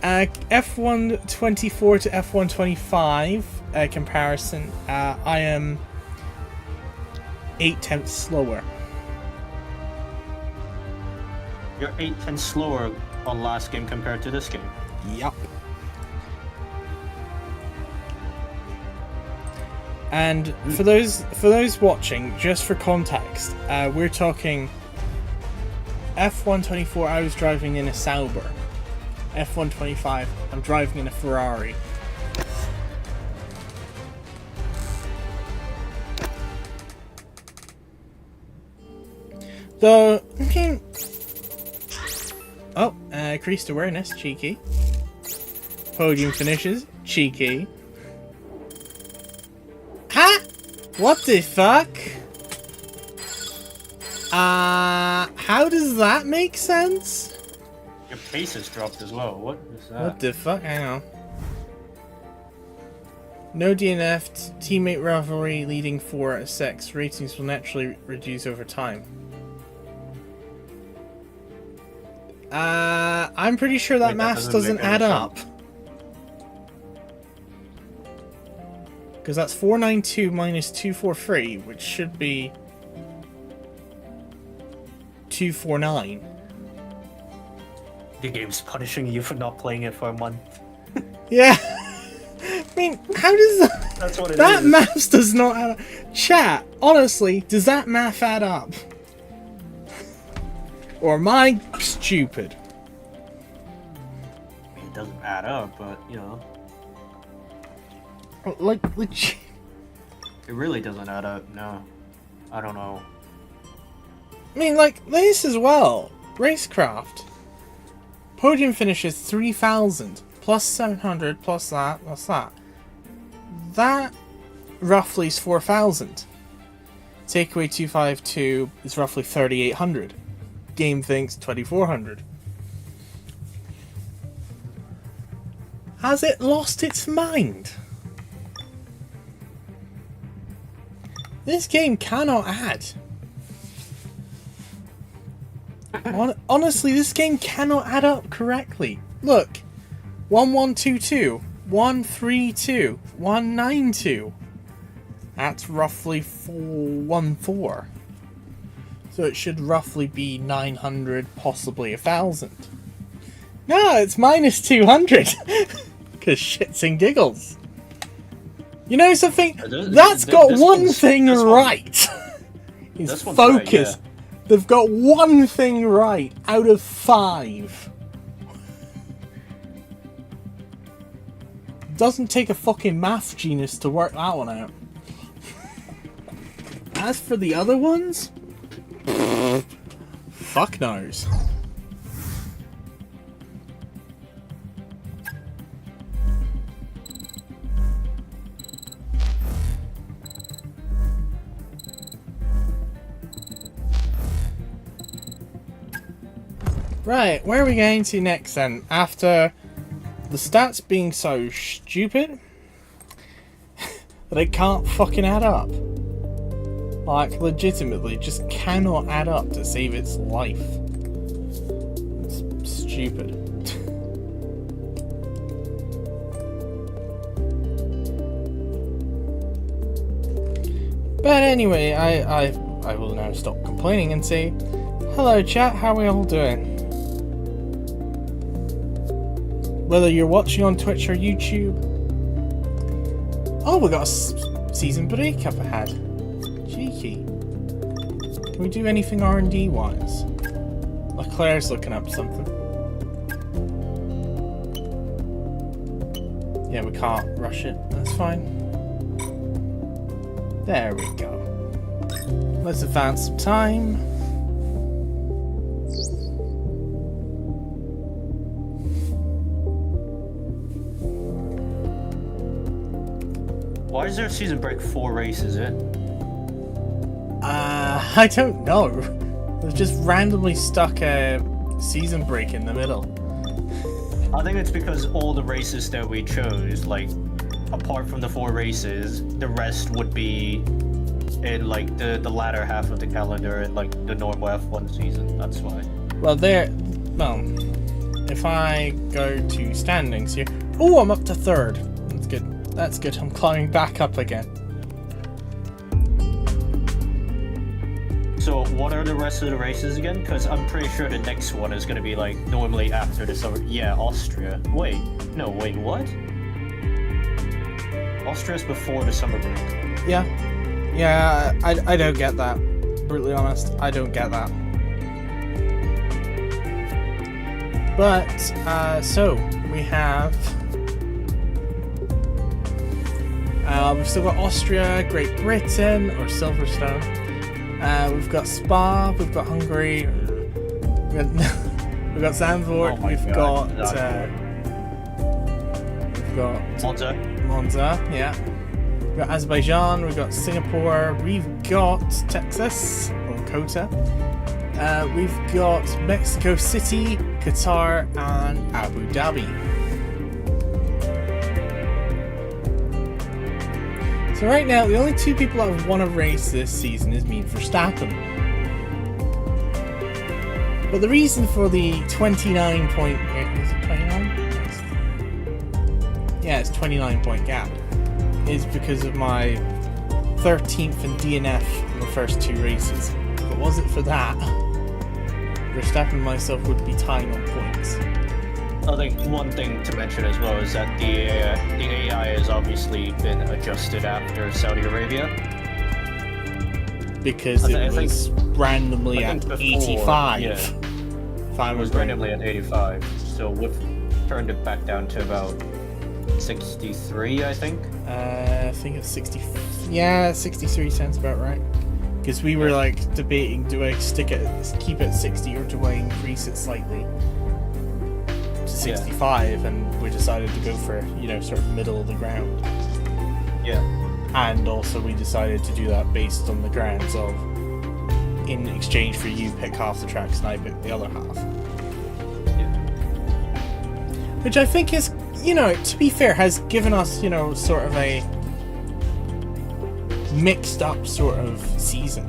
F1 24 to F1 25 comparison. I am 8/10 slower. You're 8/10 slower on last game compared to this game. Yup. And for those watching, just for context, we're talking F1 24. I was driving in a Sauber. F1 25. I'm driving in a Ferrari. Though, okay. Oh, increased awareness, cheeky. Podium finishes, cheeky. Huh? What the fuck? How does that make sense? Your pace has dropped as well. What is that? What the fuck? Hang on. No DNF, teammate rivalry leading 4 out of 6. Ratings will naturally reduce over time. I'm pretty sure that Wait, math that doesn't make any add up. Because that's 492 minus 243, which should be 249. The game's punishing you for not playing it for a month. Yeah. I mean, how does that... That's what it That is. math does not add up. Chat, honestly, does that math add up? Or am I stupid? It doesn't add up, but you know, Like, legit. it really doesn't add up. No, I don't know. I mean, like, this as well. Racecraft. Podium finishes 3,000. Plus 700, plus that, plus that. That roughly is 4,000. Take away 252 is roughly 3,800. Game thinks 2,400. Has it lost its mind? This game cannot add. Honestly, this game cannot add up correctly. Look. 1122, 132, 192. That's roughly 414. So it should roughly be 900, possibly 1,000. No, it's minus 200. Because shits and giggles. You know something? That's got one thing right. Is focus. They've got one thing right out of 5. Doesn't take a fucking math genius to work that one out. As for the other ones, fuck knows. Right, where are we going to next then? After the stats being so stupid that it can't fucking add up. Like, legitimately, just cannot add up to save its life. It's stupid. But anyway, I will now stop complaining and say, hello chat, how are we all doing? Whether you're watching on Twitch or YouTube. Oh, we got a season break up ahead. Cheeky. Can we do anything R&D wise? Leclerc's looking up something. Yeah, we can't rush it. That's fine. There we go. Let's advance some time. Why is there a season break 4 races in? I don't know. They've just randomly stuck a season break in the middle. I think it's because all the races that we chose, like, apart from the 4 races, the rest would be in, like, the latter half of the calendar in, like, the normal F1 season. That's why. Well, if I go to standings here... Oh, I'm up to 3rd. That's good. That's good. I'm climbing back up again. So, what are the rest of the races again? Because I'm pretty sure the next one is going to be, like, normally after the summer. Yeah, Austria. Wait, what? Austria's before the summer break. Yeah, I don't get that. Brutally honest, I don't get that. But, so, we have... we've still got Austria, Great Britain, or Silverstone. We've got Spa, we've got Hungary, we've got Zandvoort, we've got Monza, yeah. We've got Azerbaijan, we've got Singapore, we've got Texas, or Kota. We've got Mexico City, Qatar, and Abu Dhabi. So right now, the only 2 people that have won a race this season is me and Verstappen. But the reason for the 29 point... Is it 29? Yeah, it's 29 point gap. Is because of my 13th in DNF in the first 2 races. If it wasn't for that, Verstappen and myself would be tying on points. I think one thing to mention as well is that the AI has obviously been adjusted after Saudi Arabia. Because I it was randomly I at think before, 85. yeah. If I It was randomly at 85, so we've turned it back down to about 63, I think. I think it's 60. Yeah, 63 sounds about right. Because we were like debating, do I keep it at 60 or do I increase it slightly to 65? And we decided to go for, you know, sort of middle of the ground. Yeah. And also we decided to do that based on the grounds of, in exchange for you pick half the tracks and I pick the other half. Yeah. Which I think is, you know, to be fair, has given us, you know, sort of a mixed up sort of season.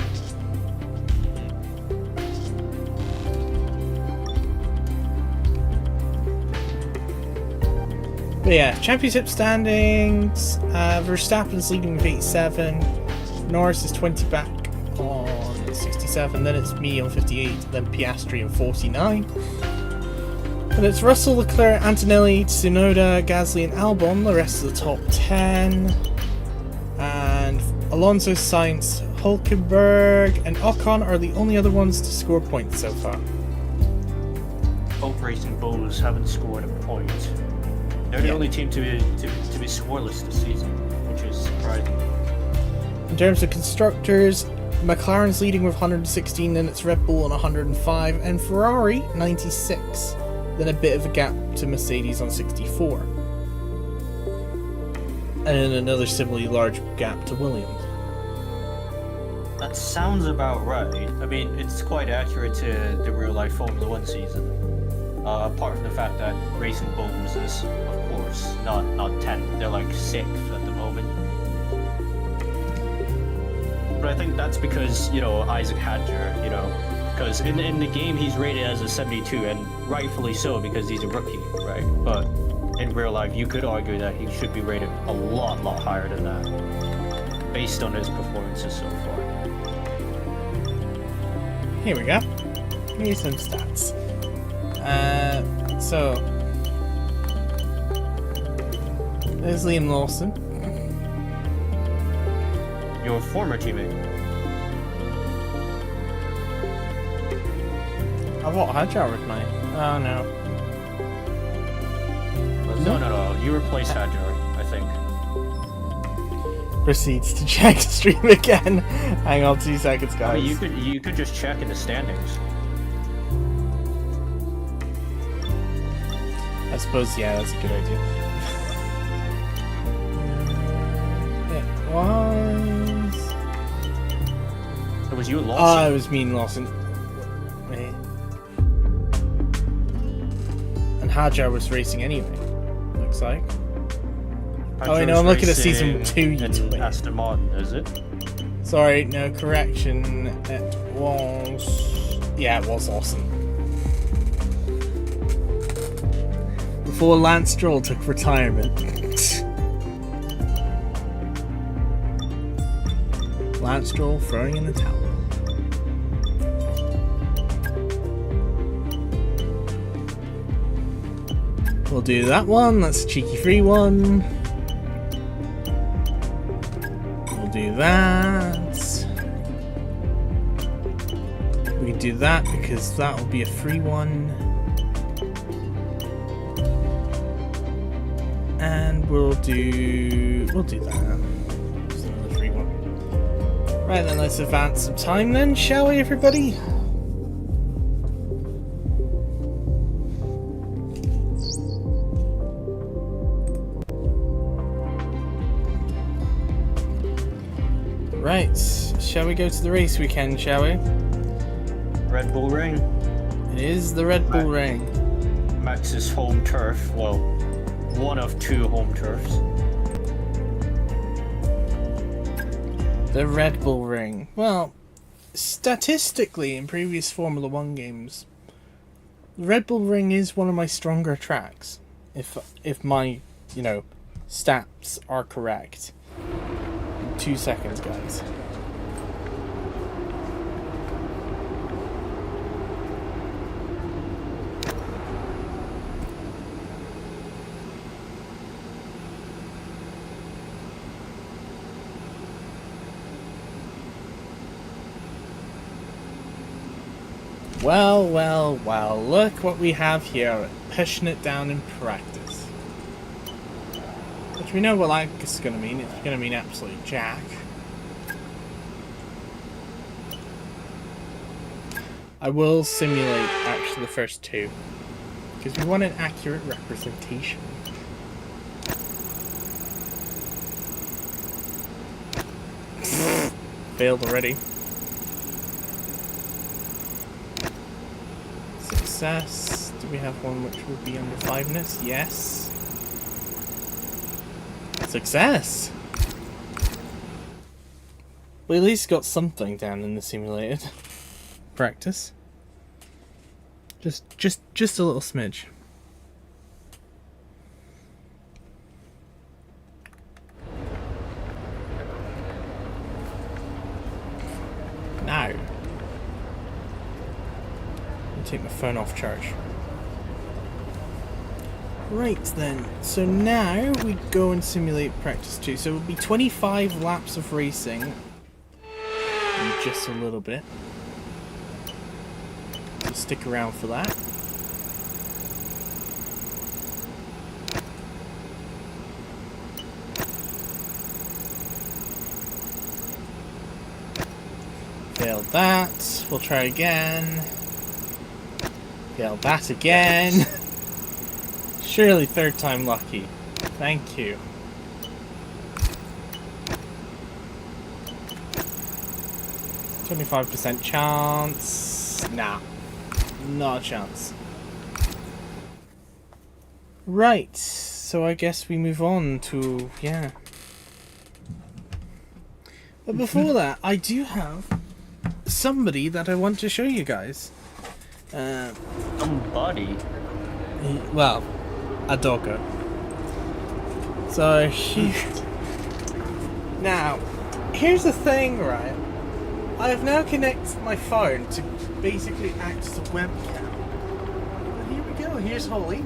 But yeah, championship standings, Verstappen's leading with 87, Norris is 20 back on 67, then it's me on 58, then Piastri on 49. And it's Russell, Leclerc, Antonelli, Tsunoda, Gasly and Albon, the rest of the top 10. And Alonso, Sainz, Hulkenberg and Ocon are the only other ones to score points so far. Both Racing Bulls haven't scored a point. They're the only team to be scoreless this season, which is surprising. In terms of constructors, McLaren's leading with 116, then it's Red Bull on 105, and Ferrari 96. Then a bit of a gap to Mercedes on 64. And then another similarly large gap to Williams. That sounds about right. I mean, it's quite accurate to the real-life Formula 1 season. Apart from the fact that Racing Bulls is, of course, not 10th. They're like 6th at the moment. But I think that's because, you know, Isaac Hadjar, you know, because in the game he's rated as a 72, and rightfully so because he's a rookie, right? But in real life, you could argue that he should be rated a lot higher than that, based on his performances so far. Here we go. Here's some stats. So there's Liam Lawson. Your former teammate. I thought Hadjar was mine. Oh no. No. You replaced Hadjar, I think. Proceeds to check stream again. Hang on 2 seconds, I guys. mean, you could just check in the standings. I suppose, yeah, that's a good idea. It was... It was you and Oh, Lawson. it was me and Lawson. Wait. And Hadjar was racing anyway, looks like. Oh, wait, no, I'm looking at season 2, you twit. Aston Martin, is it? Sorry, no, correction. It was... Yeah, it was Lawson. Before Lance Stroll took retirement. Lance Stroll throwing in the towel. We'll do that one. That's a cheeky free one. We'll do that. We can do that because that will be a free one. And we'll do that. Just another free one. Right then, let's advance some time then, shall we, everybody? Right, shall we go to the race weekend, shall we? Red Bull Ring. It is the Red Bull Ring. Max's home turf. Well, one of 2 home turfs. The Red Bull Ring. Well, statistically, in previous Formula 1 games, the Red Bull Ring is one of my stronger tracks. If my, stats are correct. 2 seconds, guys. Well, well, well, look what we have here, pushing it down in practice. Which we know what that's going to mean, it's going to mean absolute jack. I will simulate actually the first two, because we want an accurate representation. Failed already. Success. Do we have one which will be under 5ness? Yes. Success! We at least got something down in the simulated practice. Just a little smidge. Now, I'll take my phone off charge. Right then, so now we go and simulate practice 2. So it will be 25 laps of racing in just a little bit. So stick around for that. Failed that. We'll try again. Failed that again. Surely third time lucky. Thank you. %25 chance. Nah. Not a chance. Right. So I guess we move on to, yeah. But before that, I do have somebody that I want to show you guys. Somebody? Well, a doggo. So now, here's the thing, right? I have now connected my phone to basically act as a webcam. But here we go. Here's Holly.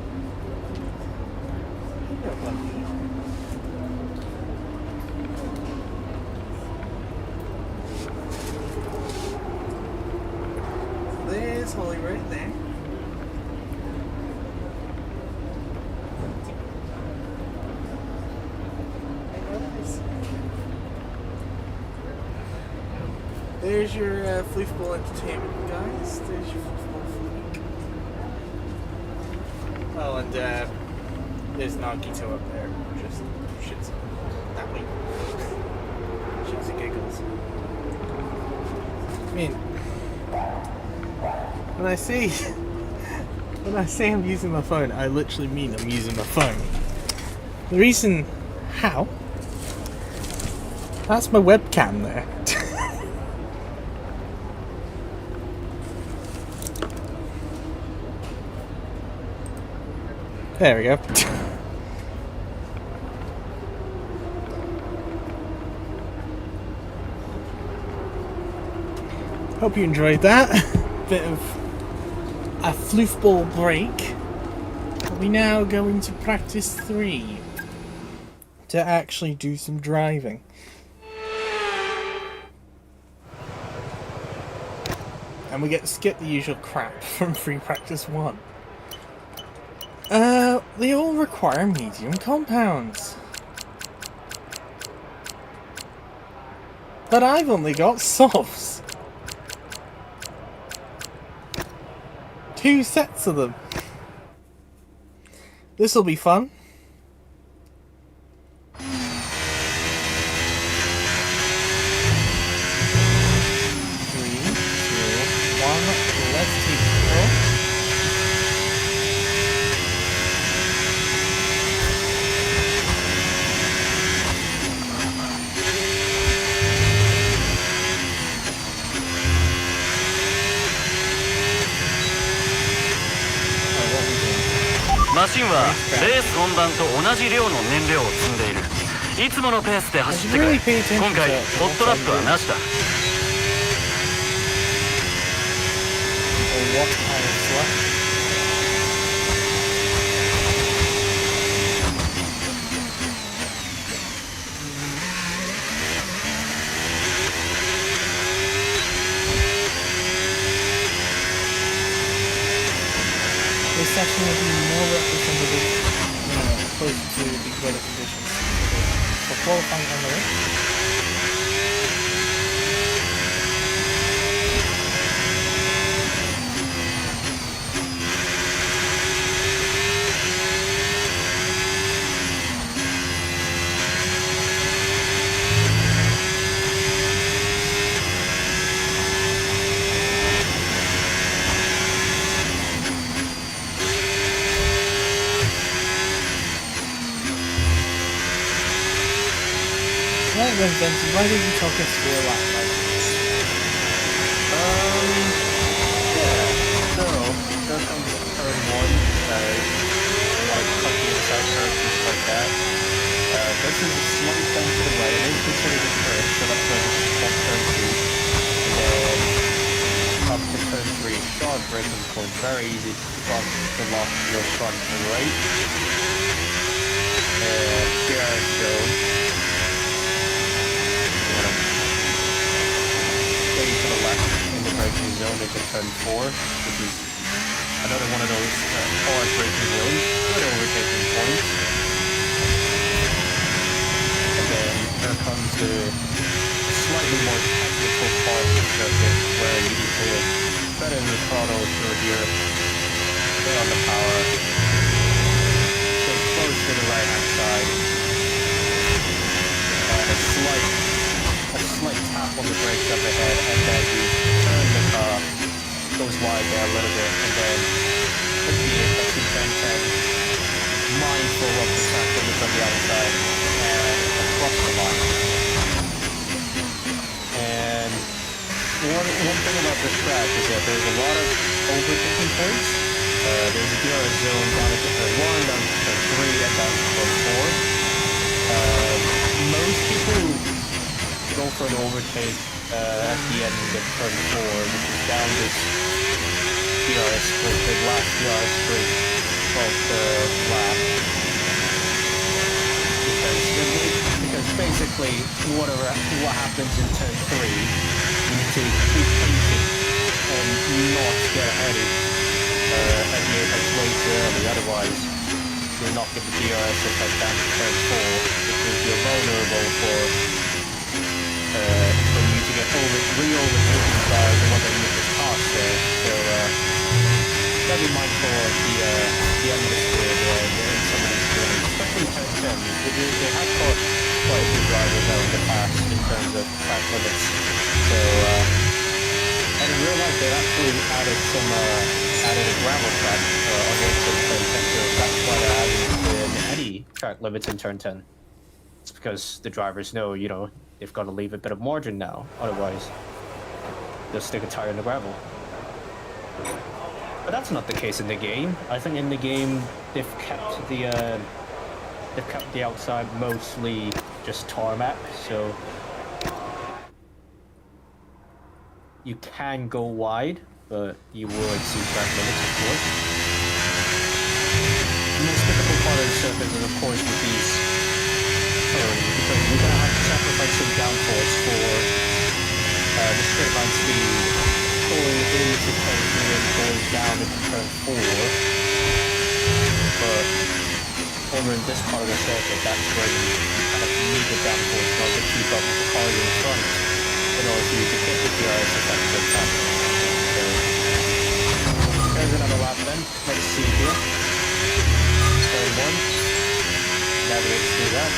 Hello, Bucky. There's Holly right there. There's your Floofball Entertainment, guys. There's your Floofball Fleek. Oh, and there's Nagito up there. Just shits that way. Shits and giggles. I mean, when I say I'm using my phone, I literally mean I'm using my phone. The reason how? That's my webcam there. There we go. Hope you enjoyed that. Bit of a floofball break. We now go into practice 3 to actually do some driving. And we get to skip the usual crap from free practice 1. They all require medium compounds. But I've only got softs. 2 sets of them. This'll be fun. 3, 2, 1, let's take control.マシンはレース本番と同じ量の燃料を積んでいる。いつものペースで走ってくれ。今回ホットラップはなしだ。This section will be more representative, closer to the weather conditions. For qualifying on the way. Right then, Benson, why did you talk us through a lap like this? So, here comes turn 1, like cut the inside curve, just like that. This is a slight bend to the right, it is considered a curve, so that's why this is called turn 2. And then, up to turn 3, sharp braking point, very easy to lock your front and right. And here zone. To the left in the braking zone into turn 4, which is another one of those hard braking zones, good overtaking points. And then here comes the slightly more technical part of the circuit where you need to put in the throttle through here, stay on the power, stay close to the right hand side, and a slight tap on the brakes up ahead, and then you turn the car, goes wide there a little bit, and then hit the apex in turn 10, mindful of the track limits on the outside, and across the line. And one thing about this track is that there's a lot of overtaking points. There's a DRS zone down to turn 1, down to turn 3, and down to turn 4. Most people go for an overtake at the end of turn 4, which is down this DRS straight, the last DRS straight of the lap. Because basically, what happens in turn 3, you need to keep pacing and not get ahead at the apex way too early, otherwise you'll not get the DRS effect down to turn 4, because you're vulnerable for you to get re-overtaken by the one that you just passed there. So gotta be mindful of the atmosphere there in some of these corners, especially turn 10. They have caught quite a few drivers out in the past in terms of track limits. So and in real life they actually added a gravel track on the exit turn 10. So that's why there hasn't been any track limits in turn 10. It's because the drivers know, they've got to leave a bit of margin now, otherwise they'll stick a tire in the gravel. But that's not the case in the game. I think in the game they've kept the outside mostly just tarmac, so you can go wide, but you will exceed track limits, of course. The most difficult part of the circuit is, of course, with these turns, because you're going to have to sacrifice some downforce for the straight line speed going into turn 3 and going down into turn 4. But over in this part of the circuit, that's where you kind of need the downforce in order to keep up with the car in front, in order for you to get the DRS effect of that. So, there's another lap then. Let's see here. Turn 1. Navigates through that.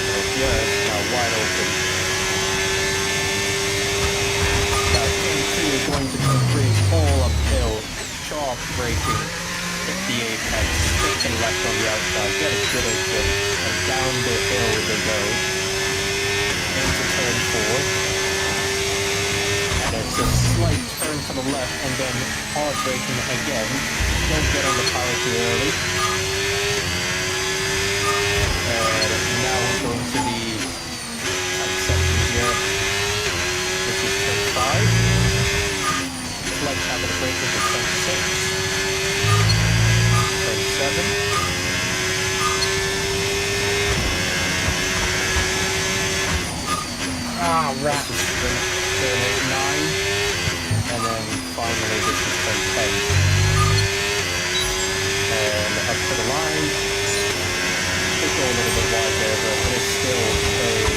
So here it's now wide open. Now turn 2 is going to turn 3 is all uphill. Sharp braking. Hit the apex. Stick to the left on the outside. Get a good exit. And down the hill they go. Into turn 4. It's a slight turn to the left and then hard braking again. Don't get on the power too early. And now we're going to the tight section here, which is turn 5. Slight tap of the brake into turn 6. Turn 7. Ah, rat. Turn 8, 9, and then finally this is turn 10. and up to the line. Could go a little bit wide there, but it is still a green.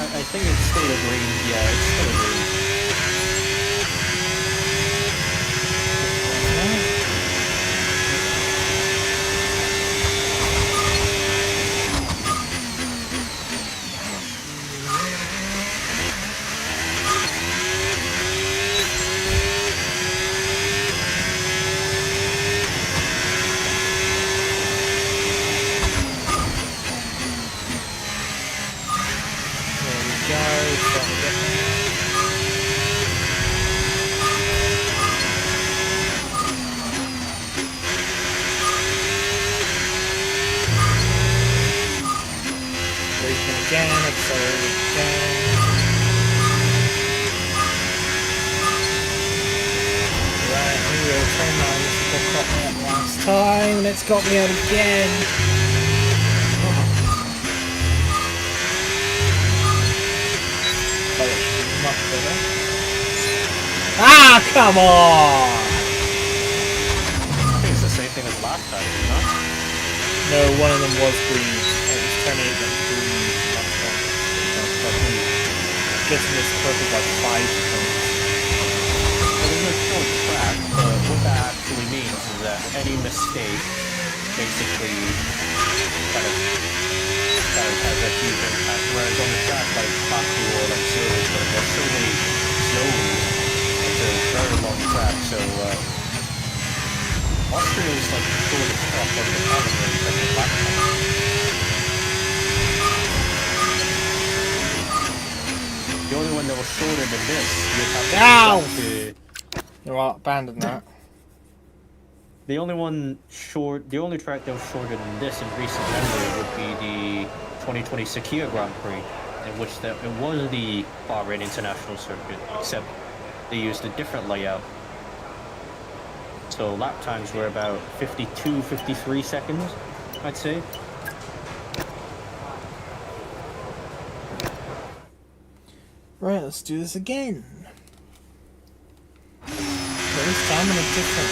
I think it's still a green. Yeah, it's still a green. Time, it's got me out again. Oh, it should be much better. Ah, come on! I think it's the same thing as last time, isn't it? No, one of them was green. It was turning into green. Getting this perfect like 5 points. There's no short track, but what that actually means is that any mistake basically kind of has a huge impact. Whereas on the track like Baku or like Silverstone, there's so many zones. It's a very long track, so Austria is like the shortest track on the calendar in terms of lap time. The only one that was shorter than this, you'd have to go back to. You know what? Abandon that. The only track that was shorter than this in recent memory would be the 2020 Sakhir Grand Prix, in which it was the Bahrain International Circuit, except they used a different layout. So lap times were about 52, 53 seconds, I'd say. Right, let's do this again. But this time in a different.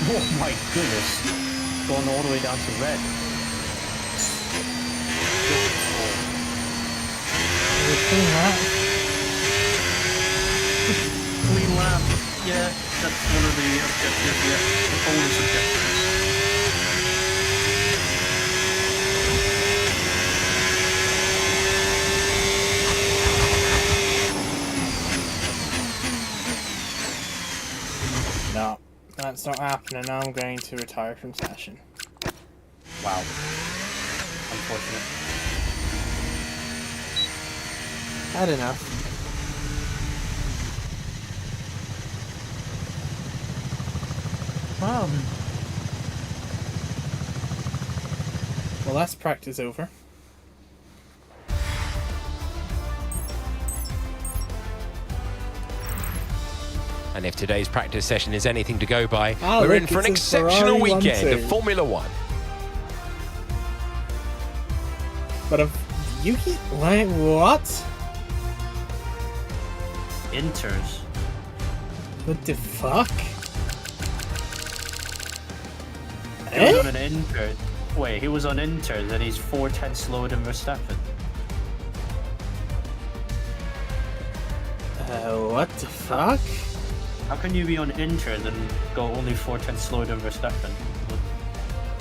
Oh my goodness. Going all the way down to red. Clean lap. Yeah, that's one of the objectives, yeah. The bonus objective. No, that's not happening. I'm going to retire from session. Wow. Unfortunate. Had enough. Well, that's practice over. And if today's practice session is anything to go by, Ah, we're look, in for an it's a exceptional Ferrari weekend of 1-2. Formula One. But Yuki, like what? Inters. What the fuck? He was Eh? on an Inter. Wait, he was on Inters and he's 4/10 slower than Verstappen. What the fuck? How can you be on Inters and go only 4/10 slower than Verstappen? What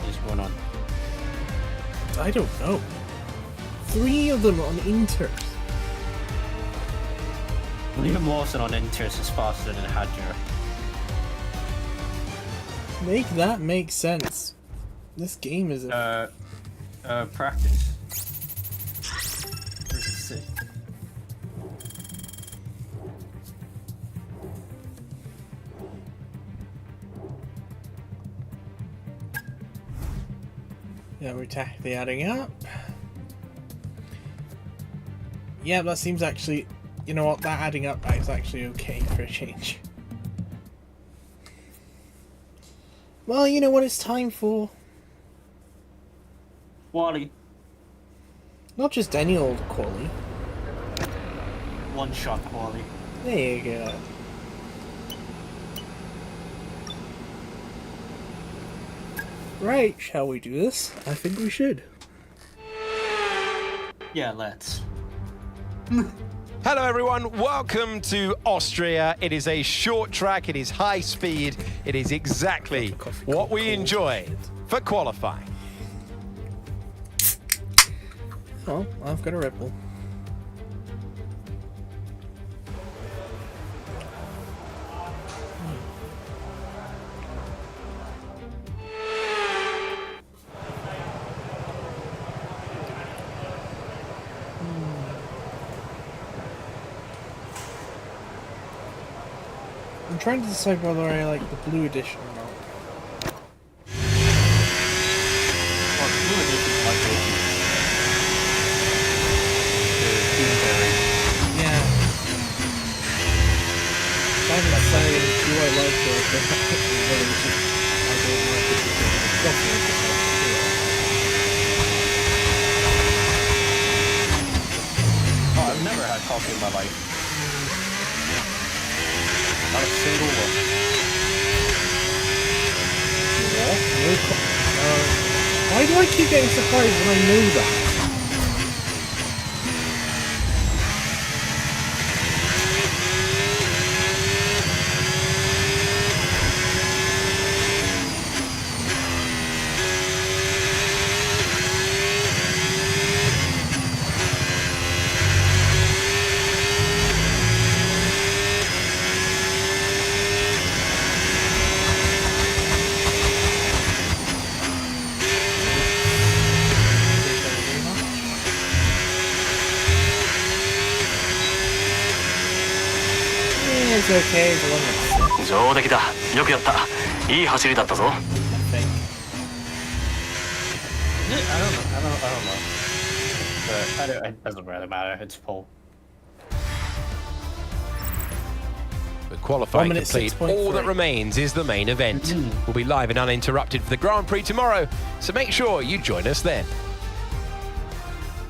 is going on? I don't know. 3 of them on Inters. Liam Lawson on Inters is faster than Hadjar. Make that make sense. This game is a Practice. This is sick. yeah, we're tactically adding up. Yeah, that seems actually, you know what, that adding up is actually okay for a change. Well, you know what it's time for? Wally. Not just any old quali. One shot Wally. There you go. Right, shall we do this? I think we should. Yeah, let's. Hello everyone, welcome to Austria. It is a short track, it is high speed, it is exactly what we enjoy for qualifying. Oh, I've got a Red Bull. I'm trying to decide whether I like the blue edition or not. Well, Blue Edition is like Yeah. Trying to decide do I like it or whether it's just I don't like it because it's definitely just like Oh, I've never had coffee in my life. Not a single one. Why do I keep getting surprised when I know that? It's okay as long as 上出来だ。よくやった。いい走りだったぞ。 I think. I don't know. But it doesn't really matter. It's pole. With qualifying 1 minute complete, 6.3. all that remains is the main event. We'll be live and uninterrupted for the Grand Prix tomorrow, so make sure you join us then.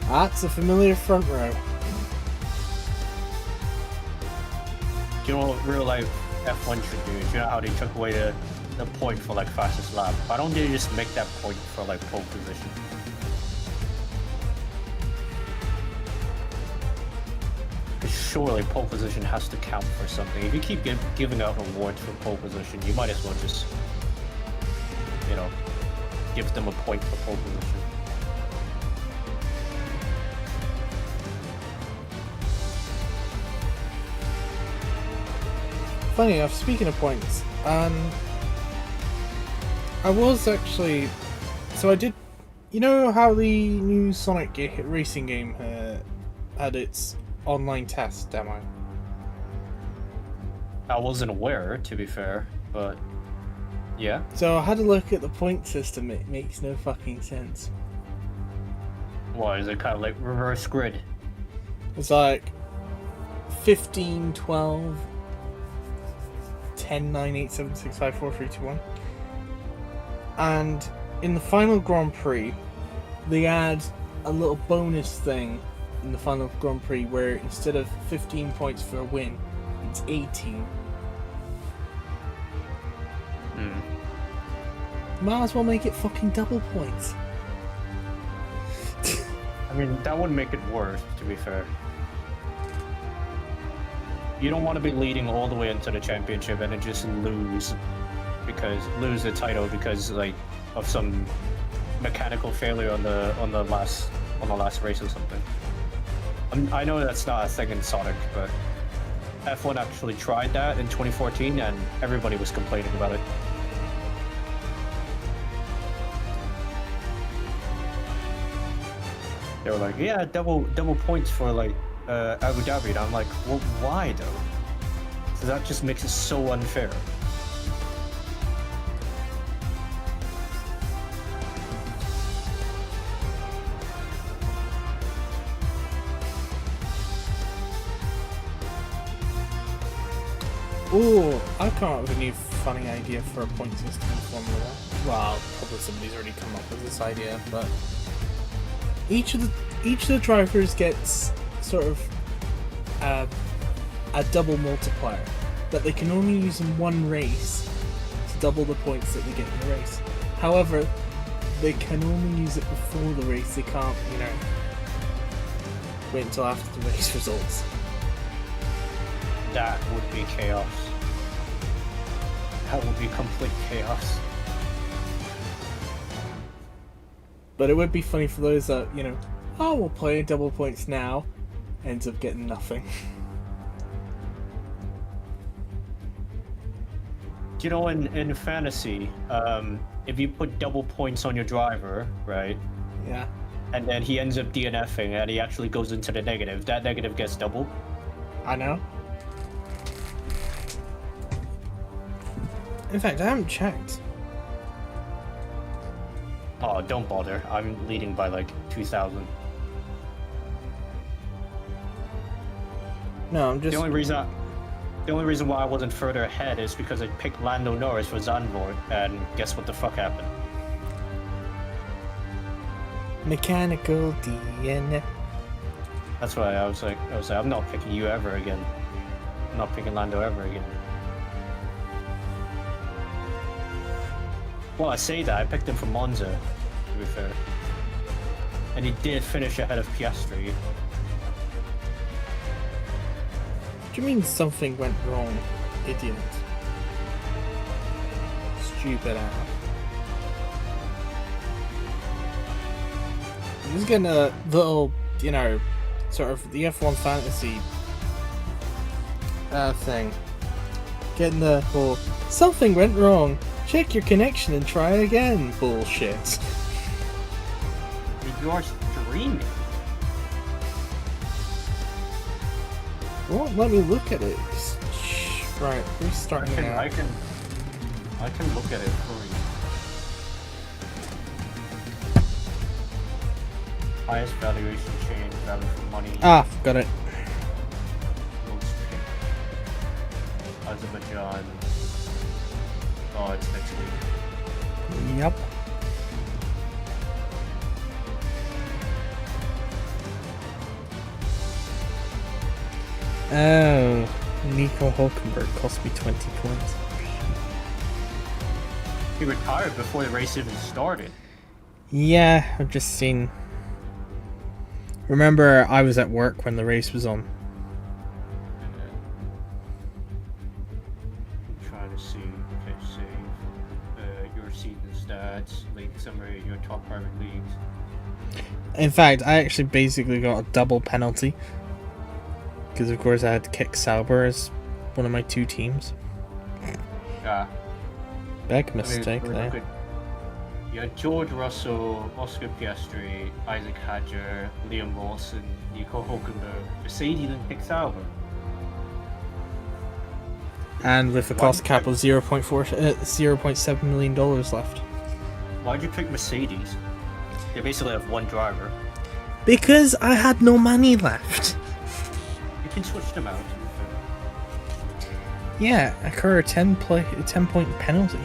That's a familiar front row. Do you know what real life F1 should do? Do you know how they took away the point for like fastest lap? Why don't they just make that point for like pole position? Because surely pole position has to count for something. If you keep giving out awards for pole position, you might as well just, you know, give them a point for pole position. Funny enough, speaking of points, I was actually, so I did, you know how the new Sonic racing game had its online test demo? I wasn't aware, to be fair, but yeah. So I had a look at the point system, it makes no fucking sense. Why is it kind of like reverse grid? It's like 15, 12, 10, 9, 8, 7, 6, 5, 4, 3, 2, 1. And in the final Grand Prix, they add a little bonus thing in the final Grand Prix where instead of 15 points for a win, it's 18. Might as well make it fucking double points. I mean, that would make it worse, to be fair. You don't want to be leading all the way into the championship and then just lose the title because like of some mechanical failure on the last race or something. I know that's not a thing in Sonic, but F1 actually tried that in 2014 and everybody was complaining about it. They were like, yeah, double points for like Abu Dhabi, and I'm like, well, why though? So that just makes it so unfair. Ooh, I come up with a new funny idea for a point system in Formula 1. Well, probably somebody's already come up with this idea, but each of the drivers gets sort of a double multiplier that they can only use in one race to double the points that they get in the race. However, they can only use it before the race. They can't, wait until after the race results. That would be chaos. That would be complete chaos. But it would be funny for those that, we'll play double points now, ends up getting nothing. In fantasy, if you put double points on your driver, right? Yeah. And then he ends up DNFing and he actually goes into the negative, that negative gets double. I know. In fact, I haven't checked. Oh, don't bother. I'm leading by like 2,000. No, I'm just... The only reason why I wasn't further ahead is because I picked Lando Norris for Zandvoort, and guess what the fuck happened? Mechanical DNA. That's why I was like, I'm not picking you ever again. I'm not picking Lando ever again. Well, I say that, I picked him for Monza, to be fair. And he did finish ahead of Piastri. Do you mean something went wrong, idiot? Stupid ass. I'm just getting a little, sort of the F1 fantasy thing. Getting the whole, something went wrong. Check your connection and try again bullshit. You're streaming. It won't let me look at it. Right, restarting now. I can look at it for you. Highest valuation change, value for money. Ah, got it. Most picked. Azerbaijan. Oh, it's next week. Yep. Oh, Nico Hulkenberg cost me 20 points. He retired before the race even started. Yeah, I've just seen. Remember, I was at work when the race was on. I'm trying to see. Okay, save your season stats, league summary, your top private leagues. In fact, I actually basically got a double penalty. Because of course I had to kick Sauber as one of my two teams. Yeah. Big mistake there. You had George Russell, Oscar Piastri, Isaac Hadjar, Liam Lawson, Nico Hulkenberg, Mercedes and pick Sauber. And with a cost cap of $0.7 million left. Why'd you pick Mercedes? They basically have one driver. Because I had no money left. You can switch them out. Yeah, occur a 10-point penalty.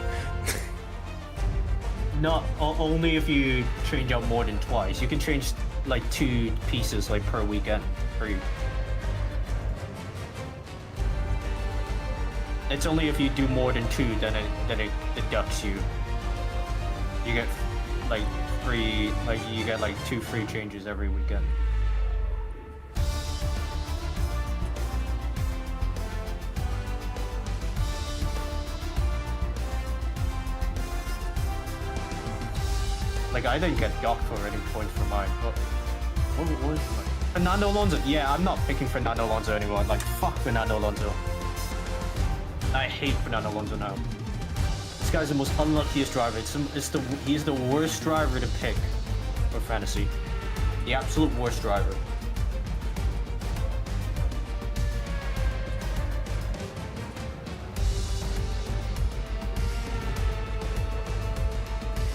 Not only if you change out more than twice. You can change like 2 pieces like per weekend. It's only if you do more than 2 then it deducts you. You get like free, like you get like 2 free changes every weekend. Like I didn't get docked for any points for mine. What was mine? Fernando Alonso. Yeah, I'm not picking Fernando Alonso anymore. Like fuck Fernando Alonso. I hate Fernando Alonso now. This guy's the most unluckiest driver. He's the worst driver to pick for fantasy. The absolute worst driver.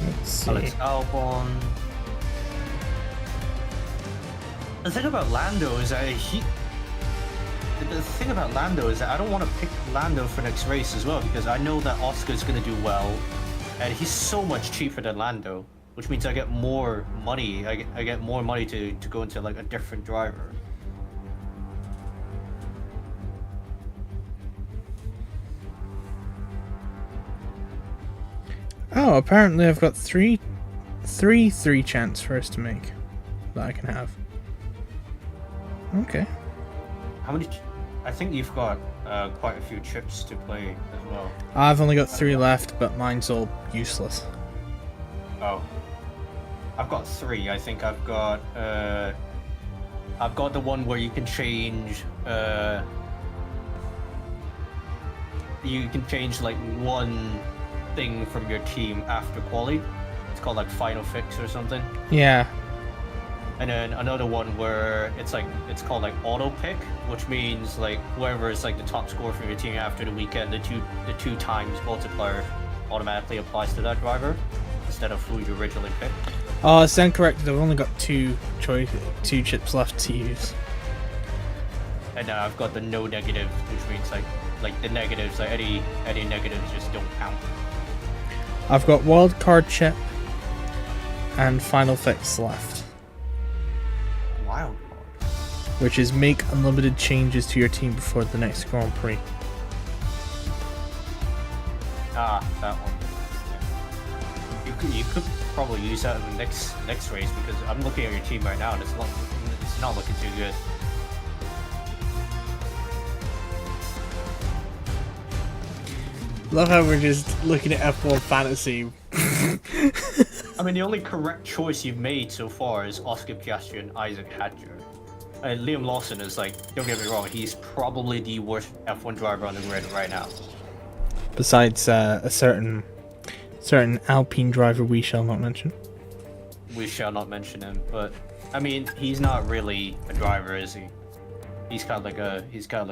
Let's see. Alex Albon. The thing about Lando is that the thing about Lando is that I don't want to pick Lando for next race as well, because I know that Oscar's going to do well, and he's so much cheaper than Lando, which means I get more money. I get more money to go into like a different driver. Oh, apparently I've got three chance for us to make that I can have. Okay. How many? I think you've got quite a few chips to play as well. I've only got 3 left, but mine's all useless. Oh. I've got 3. I think I've got the one where you can change like one thing from your team after quali. It's called like Final Fix or something. Yeah. And then another one where it's called like auto pick, which means like whoever is like the top score from your team after the weekend, the two times multiplier automatically applies to that driver instead of who you originally picked. Oh, I stand corrected. I've only got 2 chips left to use. And now I've got the no negative, which means like the negatives, like any negatives just don't count. I've got wildcard chip and final fix left, Wild card. which is make unlimited changes to your team before the next Grand Prix. Ah, that one. Yeah. You could probably use that in the next race, because I'm looking at your team right now and it's not looking too good. Love how we're just looking at F1 fantasy. I mean, the only correct choice you've made so far is Oscar Piastri and Isaac Hadjar. Liam Lawson is like, don't get me wrong, he's probably the worst F1 driver on the grid right now. Besides a certain Alpine driver we shall not mention. We shall not mention him, but I mean, he's not really a driver, is he? He's kind of like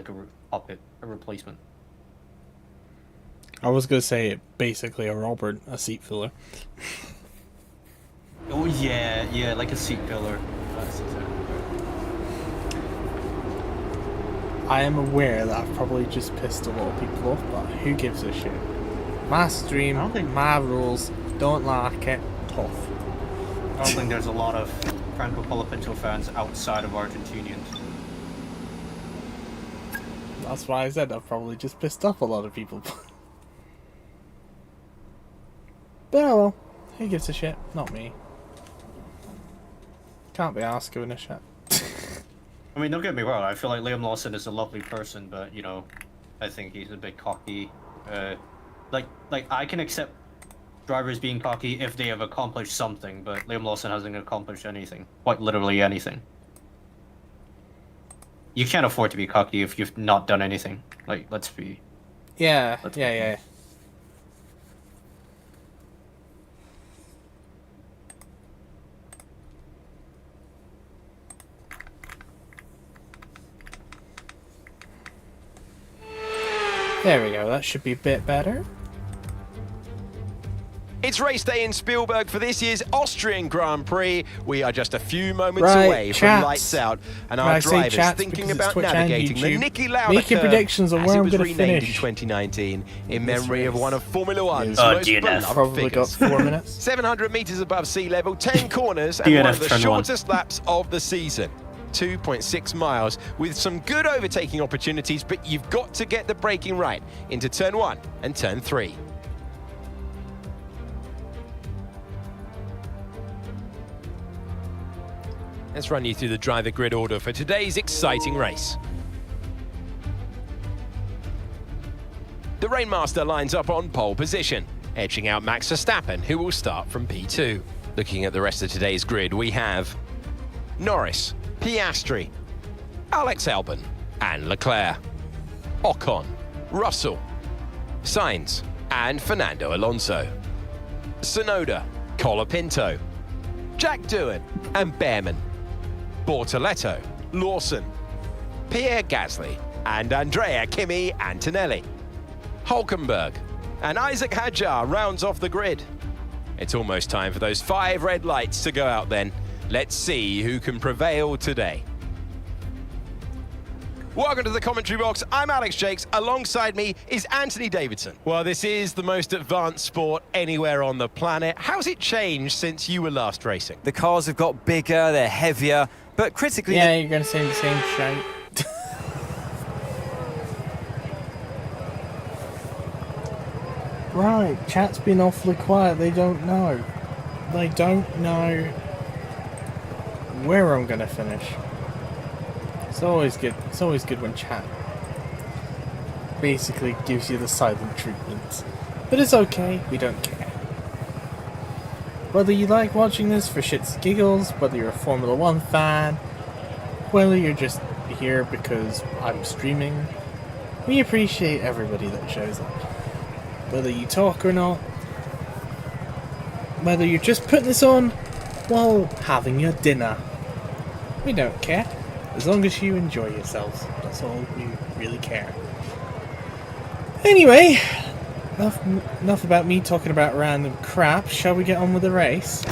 a puppet, a replacement. I was gonna say basically a Robert, a seat filler. Oh yeah, like a seat filler. That's exactly right. I am aware that I've probably just pissed a lot of people off, but who gives a shit? My stream, I don't think- my rules, don't like it, tough. I don't think there's a lot of Franco Colapinto fans outside of Argentinians. That's why I said I've probably just pissed off a lot of people. But oh well, who gives a shit? Not me. Can't be asked giving a shit. I mean, don't get me wrong, I feel like Liam Lawson is a lovely person, but, you know, I think he's a bit cocky. Like I can accept drivers being cocky if they have accomplished something, but Liam Lawson hasn't accomplished anything. Quite literally anything. You can't afford to be cocky if you've not done anything. Like, let's be... Yeah, Let's- yeah. There we go, that should be a bit better. It's race day in Spielberg for this year's Austrian Grand Prix. We are just a few moments Right, away from chats. lights out, and When our I say drivers chats thinking because it's about Twitch and navigating the YouTube, Niki Lauda making curve predictions on as where it I'm was gonna renamed finish in 2019 in this memory of race. one of Formula One's Oh, most DNF. beloved Probably got figures. 4 minutes. 700 meters above sea level, 10 corners, and DNF one of the turn one. shortest laps of the season. 2.6 miles with some good overtaking opportunities, but you've got to get the braking right into turn 1 and turn 3. Let's run you through the driver grid order for today's exciting race. The Rainmaster lines up on pole position, edging out Max Verstappen, who will start from P2. Looking at the rest of today's grid, we have Norris, Piastri, Alex Albon, and Leclerc, Ocon, Russell, Sainz, and Fernando Alonso, Tsunoda, Colapinto, Jack Doohan, and Behrman, Bortoletto, Lawson, Pierre Gasly, and Andrea Kimi Antonelli, Hulkenberg, and Isaac Hadjar rounds off the grid. It's almost time for those 5 red lights to go out then. Let's see who can prevail today. Welcome to the commentary box. I'm Alex Jakes. Alongside me is Anthony Davidson. Well, this is the most advanced sport anywhere on the planet. How's it changed since you were last racing? The cars have got bigger, they're heavier, but critically... Yeah, you're gonna say the same shite. Right, chat's been awfully quiet. They don't know. They don't know where I'm gonna finish. It's always good. It's always good when chat basically gives you the silent treatment. But it's okay. We don't care. Whether you like watching this for shits and giggles, whether you're a Formula 1 fan, whether you're just here because I'm streaming, we appreciate everybody that shows up. Whether you talk or not, whether you're just putting this on while having your dinner, we don't care. As long as you enjoy yourselves, that's all we really care. Anyway, enough about me talking about random crap. Shall we get on with the race?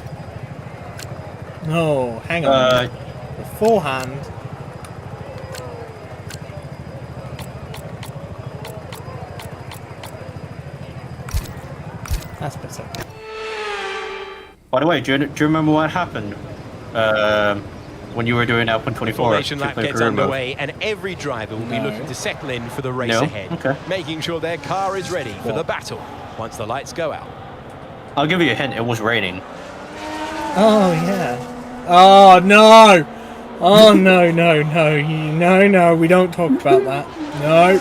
No, hang on. Beforehand. That's better. By the way, do you remember what happened when you were doing Alpine 24? Formation lap particularly gets career mode? underway, and every driver will be No. looking to settle in for the race No? ahead, Okay. making sure their car is ready for What? the battle once the lights go out. I'll give you a hint. It was raining. Oh yeah. Oh no. Oh no no. We don't talk about that. No.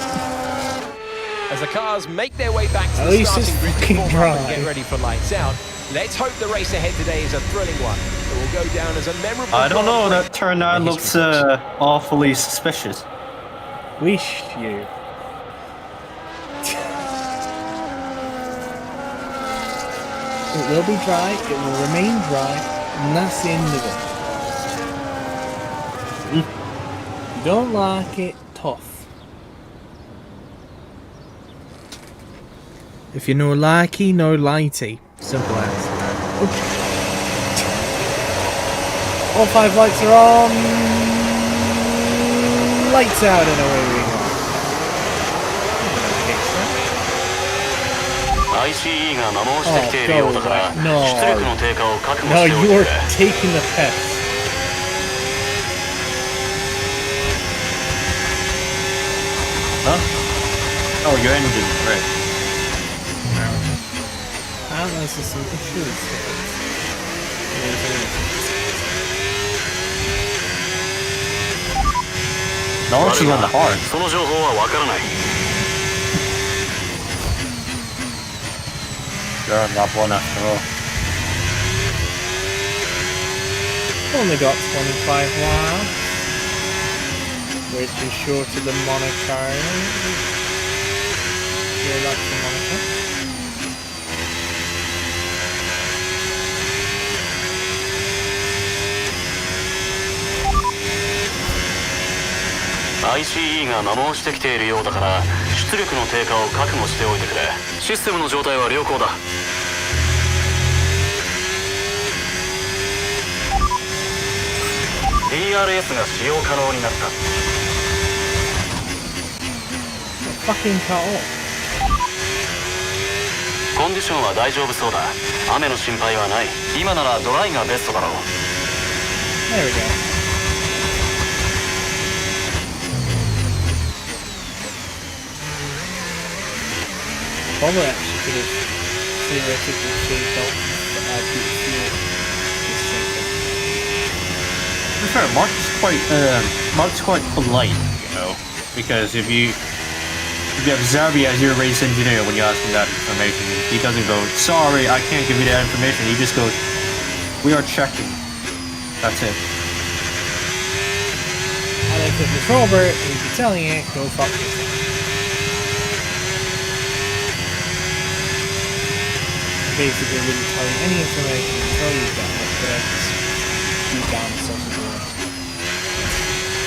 As the cars make their way back to At the least starting it's grid to fucking form up and dry. get ready for lights out, let's hope the race ahead today is a thrilling one. It will go down as a memorable. I don't know. Grand That turn 9 in looks history books. awfully suspicious. Wish you. It will be dry, it will remain dry, and that's the end of it. If you don't like it, tough. If you're no likey, no lighty. Simple as. All 5 lights are on. Lights out and away we go. ICE が摩耗してきているようだから Oh, no. 出力の低下を覚悟 No, しておい you て are くれ taking the piss. Huh? Oh, your engine. Right. Apparently there's some issues here. No, it's 悪い on が the hard. その情報はわからない You're on lap 1 after all. Only got 25 laps, which is shorter than Monaco. Yeah, that's the Monaco. ICE が摩耗してきているようだから出力の低下を覚悟しておいてくれシステムの状態は良好だ DRS が使用可能になった Fucking cut off. コンディションは大丈夫そうだ雨の心配はない今ならドライがベストだろう There we go. Probably actually could have theoretically shaved off Pete Fuel this second. To be fair, Mark's quite polite, you know, because if you have Zarbi as your race engineer when you ask him that information, he doesn't go, sorry, I can't give you that information. He just goes, we are checking. That's it. And if it was Robert, he'd be telling it, go fuck yourself. Basically wouldn't tell you any information until you've done it, but I just beat down such a door.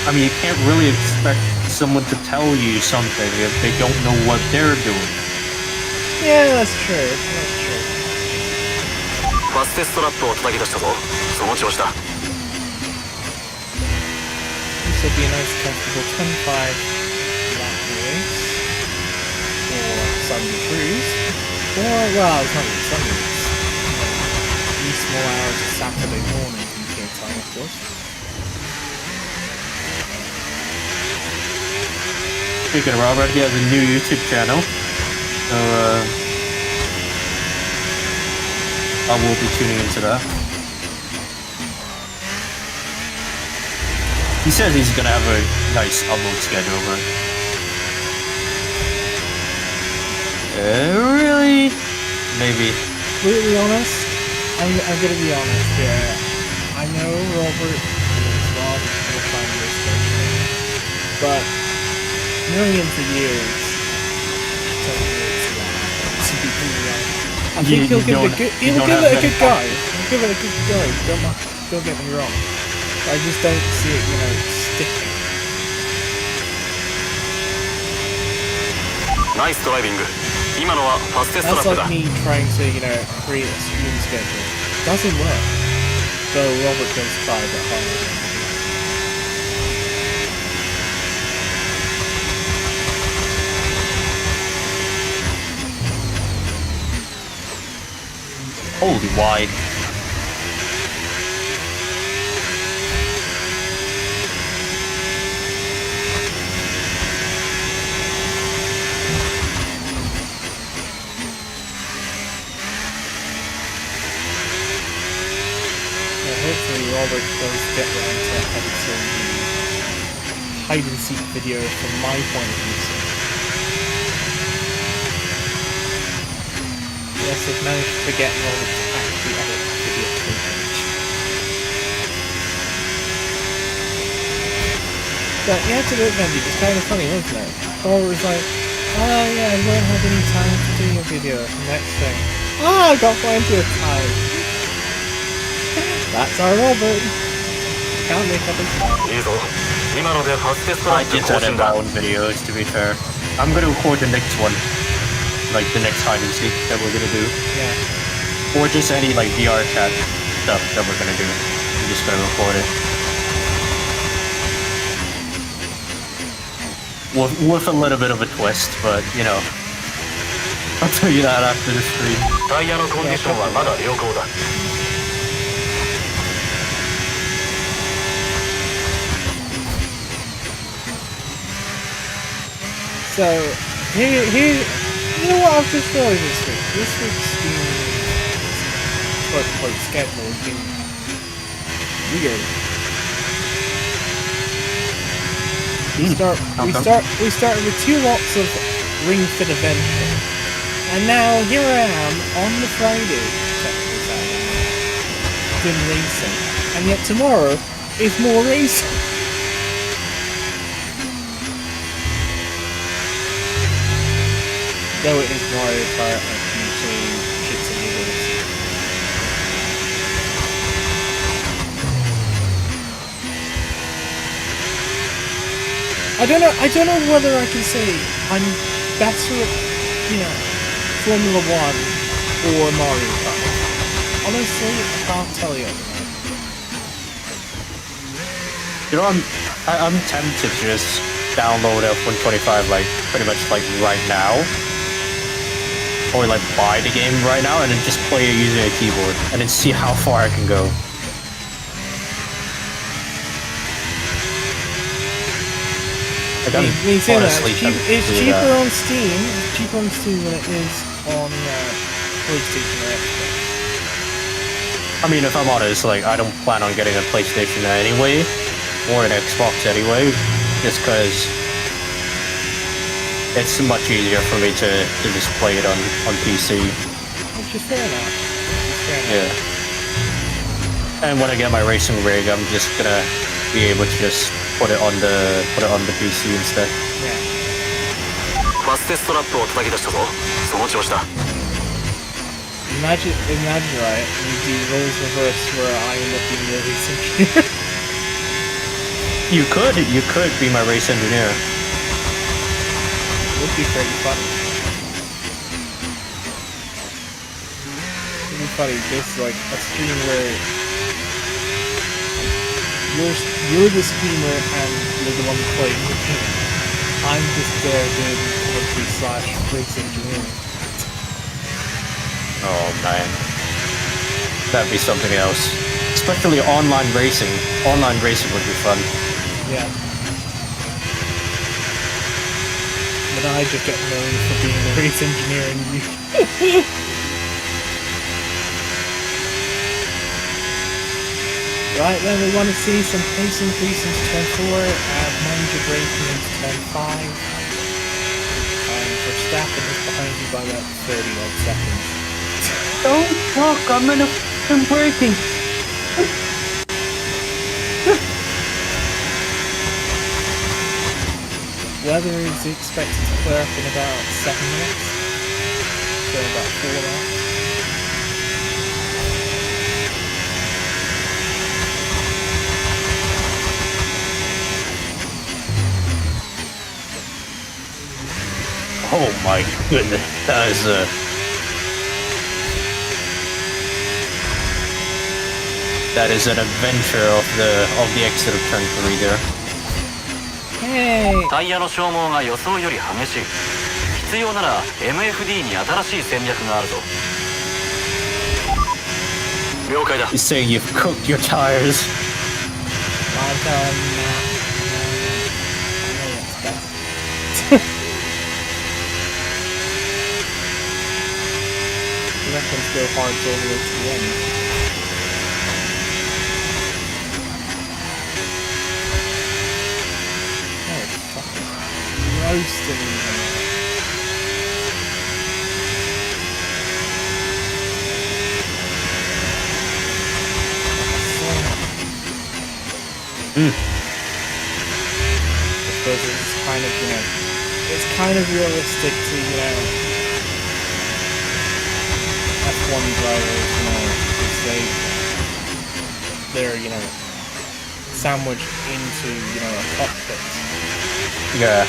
I mean, you can't really expect someone to tell you something if they don't know what they're doing. Yeah, that's true. That's true. ファステストラップを叩き出したぞその調子だ This will be a nice comfortable 25 lap race for Sunday cruise. Or, well, it's not really Sunday, it's these small hours of Saturday morning UK time, of course. Speaking of Robert, he has a new YouTube channel. So, I will be tuning into that. He says he's gonna have a nice upload schedule, but... really? Maybe. Completely honest, I'm gonna be honest here. I know Robert is Rob will try and do this, but millions of years don't really to be completely honest. I think he'll give it a good go. He'll give it a good go. Don't get me wrong. I just don't see it, you know, sticking. Nice driving 今のはファステストラッ That's プだ like me trying to, you know, create a stream schedule. Doesn't work. So Robert goes try a bit harder. Holy wide. Hopefully Robert does get around to editing the hide and seek video from my point of view. Yes, I've managed to get Robert to actually edit the video footage. But yeah, to look at it, it's kind of funny, wasn't it? Robert was like, oh yeah, I won't have any time to do your video. Next thing, oh, I got plenty of time. That's our Robert. Can't make up his mind. いいぞ今のでファステストラ I ップ did 更 that 新 in だ my own videos, to be fair. I'm gonna record the next one. Like the next hide and seek that we're gonna do. Yeah. Or just any like VR chat stuff that we're gonna do. I'm just gonna record it. With a little bit of a twist, but you know. I'll tell you that after the stream. タイヤのコンディションはまだ良好だ So, here, you know what I've just realized this week? This week's quote schedule has been weird. We started with 2 lots of Ring Fit Adventure, and now here I am on the Friday, technically Saturday, doing racing, and yet tomorrow is more racing. Though it is Mario Kart and usually shits and giggles. I don't know whether I can say I'm better at, you know, Formula 1 or Mario Kart. Honestly, I can't tell you. You know, I'm tempted to just download F125 like pretty much like right now, or like buy the game right now and then just play it using a keyboard and then see how far I can go. Like, I'm Me too. honestly tempted It's to do cheaper that. on Steam. It's cheaper on Steam than it is on PlayStation or Xbox. I mean, if I'm honest, like I don't plan on getting a PlayStation anyway, or an Xbox anyway, just because it's much easier for me to just play it on PC. Which is fair enough. Fair enough. Yeah. And when I get my racing rig, I'm just gonna be able to just put it on the PC instead. Yeah. ファステストラップを叩き出したぞ。その調子だ。 Imagine, right? You do roles reverse where I end up being the race engineer. You could be my race engineer. It would be pretty funny. It'd be funny, just like a stream where you're the streamer and you're the one playing the game. I'm just there doing commentary/race engineering. Oh man, that'd be something else. Especially online racing. Online racing would be fun. Yeah. But I just get known for being the race engineer and you. Right, then we want to see some pace increase into turn 4, mind your braking into turn 5. Verstappen is behind you by about 30 odd seconds. Don't talk, I'm braking. Weather is expected to clear up in about 7 minutes. So about 4 hours. Oh my goodness, that is an adventure of the exit of turn 3 there. Hey! タイヤの消耗が予想より激しい。必要なら MFD に新しい戦略があるぞ。了解だ。 He's saying you've cooked your tires. I've I know what's best. Reckons go hard all the way to the end. Oh, fucking roasting even. I suppose it's kind of, it's kind of realistic to, F1 drivers, because they're, sandwiched into, a cockpit. Yeah.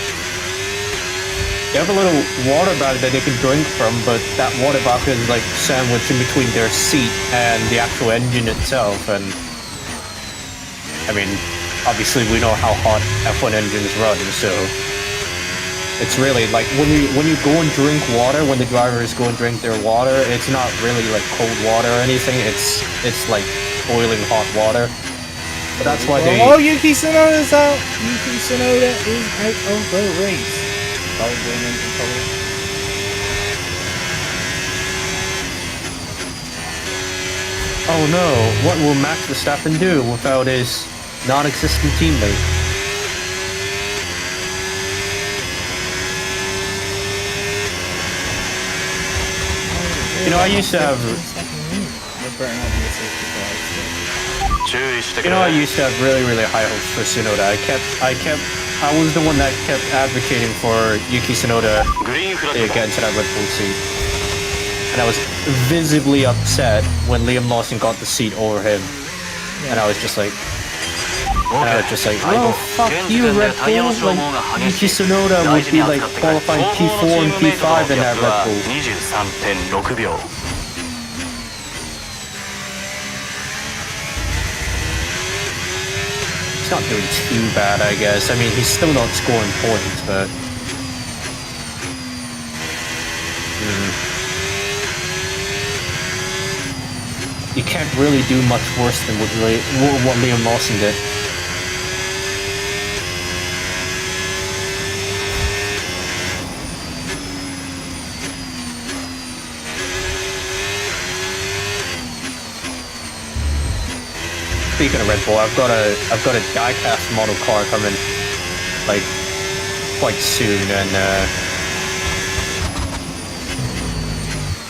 They have a little water bag that they can drink from, but that water bag is like sandwiched in between their seat and the actual engine itself. And I mean, obviously we know how hot F1 engines run, so it's really like when you go and drink water, when the drivers go and drink their water, it's not really like cold water or anything. It's like boiling hot water. But that's why they. Oh, Yuki Tsunoda's out! Yuki Tsunoda is out of the race. Probably an engine problem. Oh no, what will Max Verstappen do without his non-existent teammate? I used to have. I used to have really, really high hopes for Tsunoda. I was the one that kept advocating for Yuki Tsunoda to get into that Red Bull seat. And I was visibly upset when Liam Lawson got the seat over him. And I was just like, oh, fuck you, Red Bull. Like, Yuki Tsunoda would be like qualifying P4 and P5 in that Red Bull. 23.6秒 So He's not doing too bad, I guess. I mean, he's still not scoring points, but... You can't really do much worse than what Liam Lawson did. Speaking of Red Bull, I've got a die-cast model car coming, like, quite soon, and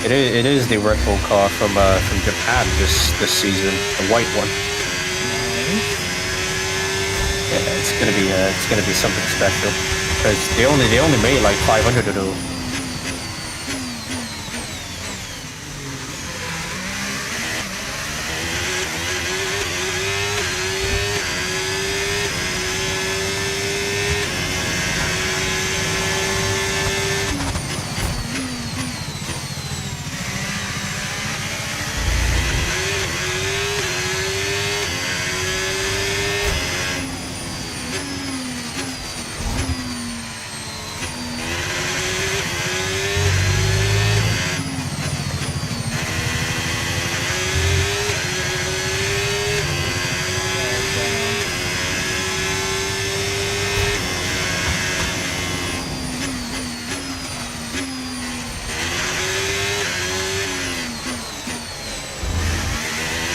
it is the Red Bull car from Japan this season, the white one. Yeah, it's gonna be something special, because they only made like 500 of those.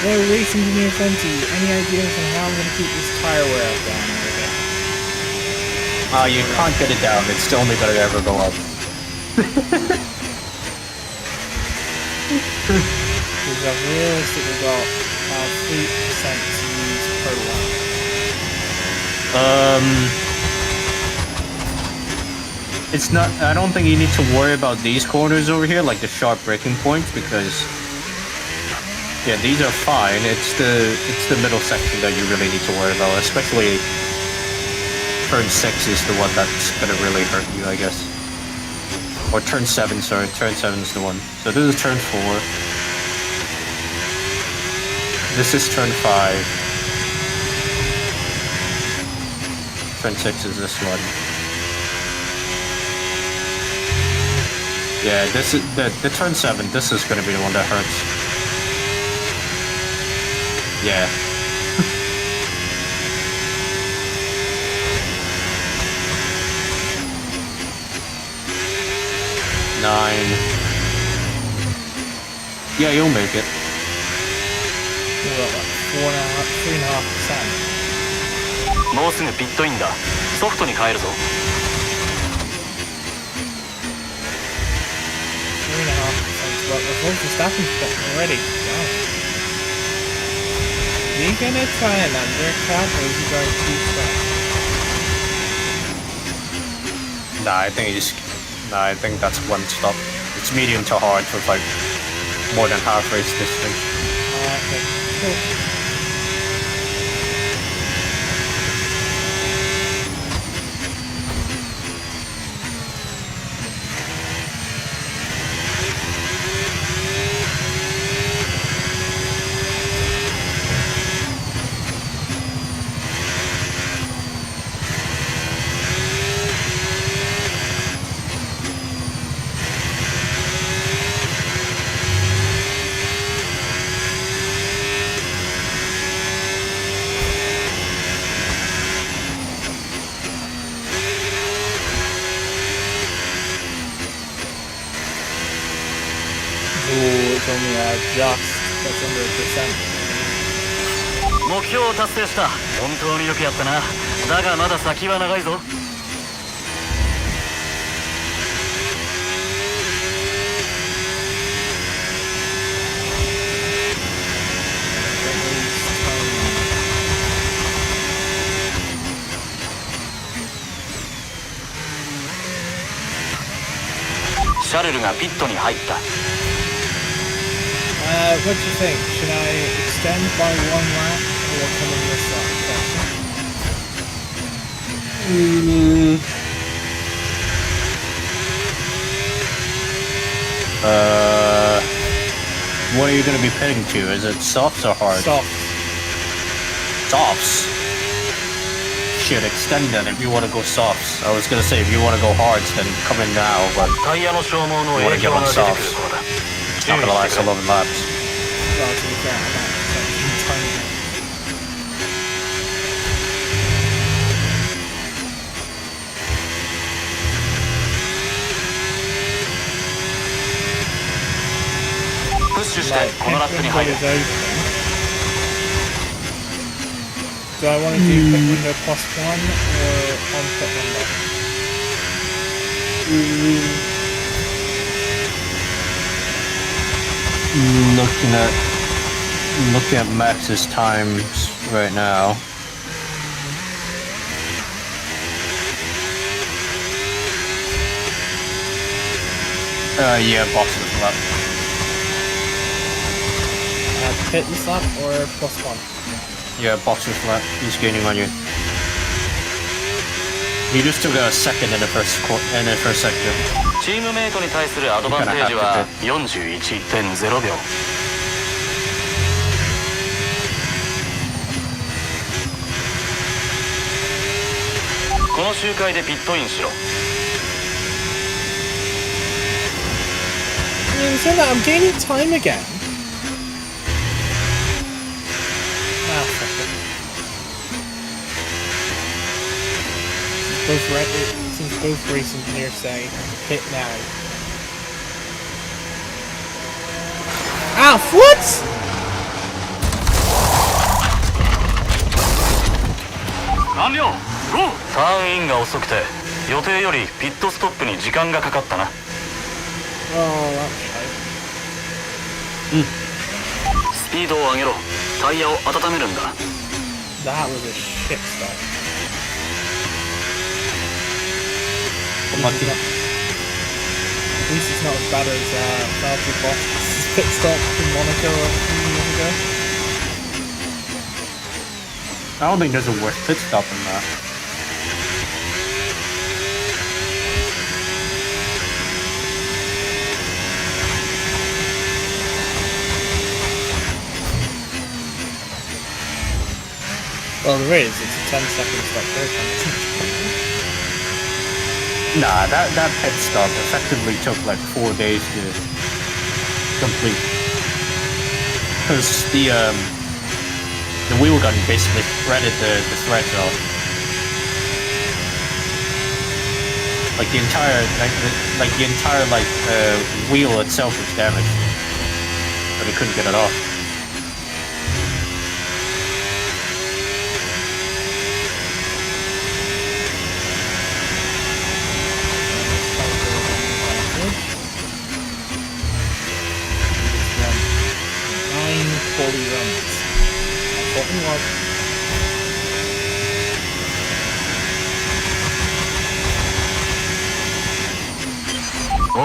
Hello, Racing Engineer 20. Any ideas on how I'm going to keep this tire wear up down over there? You can't get it down. It's still only gonna ever go up. Because I've realistically got 3% to use per lap. It's not. I don't think you need to worry about these corners over here, like the sharp braking points, because yeah, these are fine. It's the middle section that you really need to worry about, especially turn 6 is the one that's gonna really hurt you, I guess. Or turn 7, sorry, turn 7 is the one. So this is turn 4. This is turn 5. Turn 6 is this one. Yeah, this is the turn 7. This is gonna be the one that hurts. Yeah. Nine. Yeah, you'll make it. We've got like 3.5%. もうすぐピットインだ。ソフトに変えるぞ。3.5%, but the full Verstappen's button already. Wow. Is he gonna try and undercut, or is he going too fast? I think that's one stop. It's medium to hard with like more than half race distance. Okay, cool. It's only just that's under 1%. 目標を達成した。本当によくやったな。だがまだ先は長いぞ。シャルルがピットに入った。What do you think? Should I extend by 1 lap or come in this lap? What are you going to be pitting to? Is it softs or hard? Softs. Softs? should extend it if you want to go softs. I was gonna say if you want to go hards, then come in now, but タイヤの消耗の you want 影 to get 響 on が出てくる softs. そうだ Not gonna last 11 laps. Well, to be fair, I'm not expecting time. プッシュして Like, このラップに pit 入る window is open. Do I want to do pit window plus one or on pit window? Looking at Max's times right now. Yeah, boxes left. Pit this lap or plus one? Yeah, boxes left. He's gaining on you. You just took a second in the first sector. チームメイトに対するアドバンテージは 41.0 秒この周回でピットインしろ I mean, so that I'm gaining time again. Ah, fuck it. Since both race engineers say hit now. Ah, what? 完了 GO ターンインが遅くて予定よりピットストップに時間がかかったな Oh, that's right. スピードを上げろタイヤを温めるんだ That was a shit start. At least it's not as bad as Valtteri Bottas' pit stop in Monaco a few years ago. I don't think there's a worse pit stop than that. Well, there is. It's a 10-second stop there. Nah, that pit stop effectively took like 4 days to complete. Because the wheel gun basically threaded the threads off. Like the entire wheel itself was damaged, but he couldn't get it off. Fully runs. That's what we want.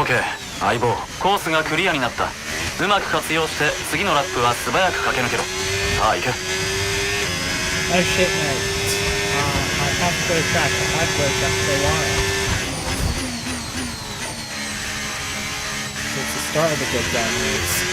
OK 相棒コースがクリアになったうまく活用して次のラップは素早く駆け抜けろさあ行け Oh shit, mate. I have to go track. I have to go track for a while. So it's the start of a good down race.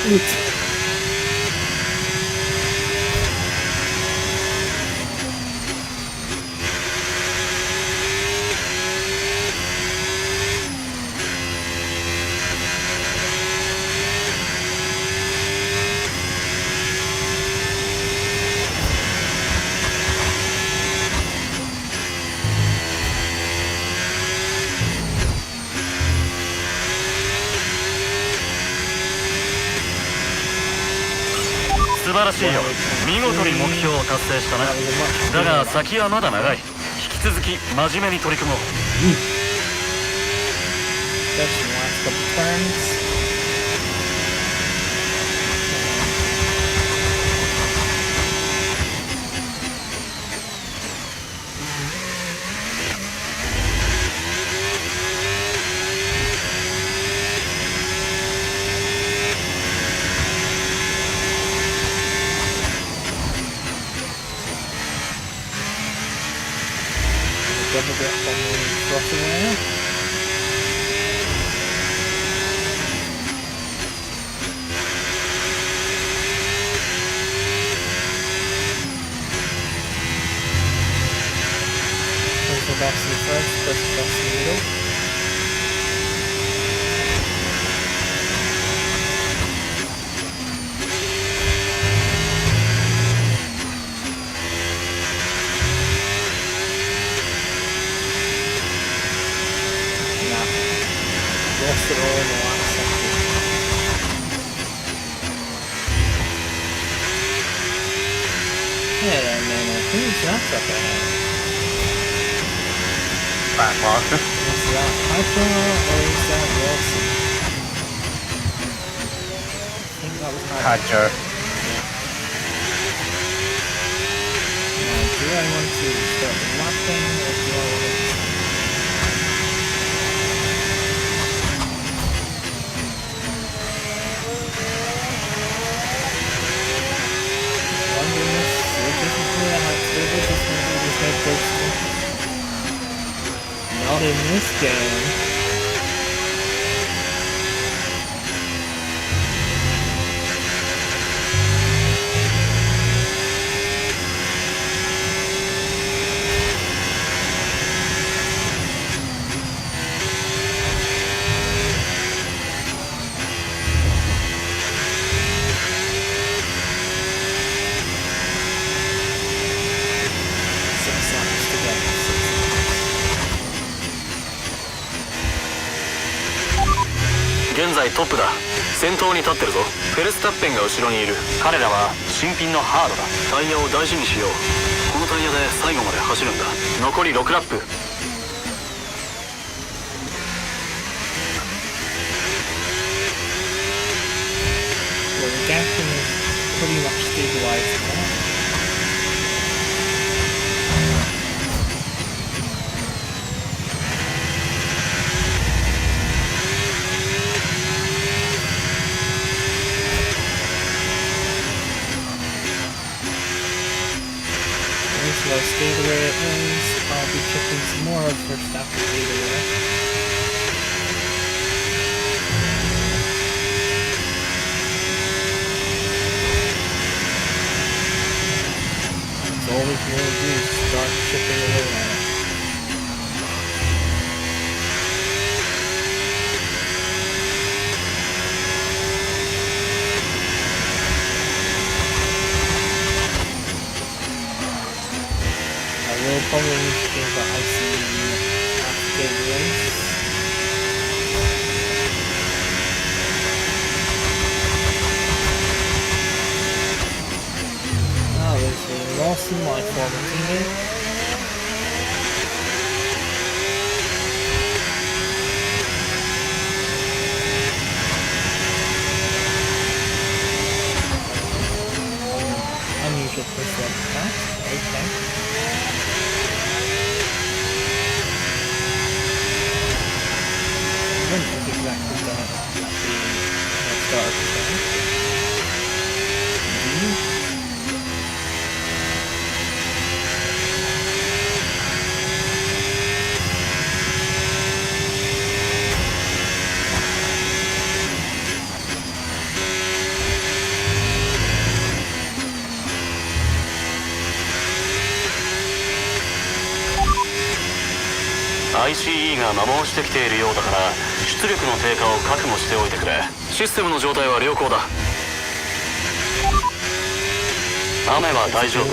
素晴らしいよ見事に目標を達成したなだが先はまだ長い引き続き真面目に取り組もう Just the last couple turns. Double grip on the throttle there. just across the middle. Lost it all in the last second. Yeah, then who's that up ahead? Back marker. Is that Piper or is that Wilson? I think that was Piper. Hadger. Now, do I want to start lapping or do I want to... Not in this game.現在トップだ。先頭に立ってるぞ。フェルスタッペンが後ろにいる。彼らは新品のハードだ。タイヤを大事にしよう。このタイヤで最後まで走るんだ。残り6ラップ。Well, the gapping is pretty much stabilized now. So I'll stay the way it is. I'll be chipping some more of Verstappen either way. That's all we can really do is start chipping away on it. We'll probably need to change the IC after the race. Oh, there's a loss in life forming here. Unusual percent pass, okay. I wouldn't have exactly done it at the start of the game. ICE が摩耗してきているようだから出力の低下を覚悟しておいてくれ。システムの状態は良好だ。雨は大丈夫。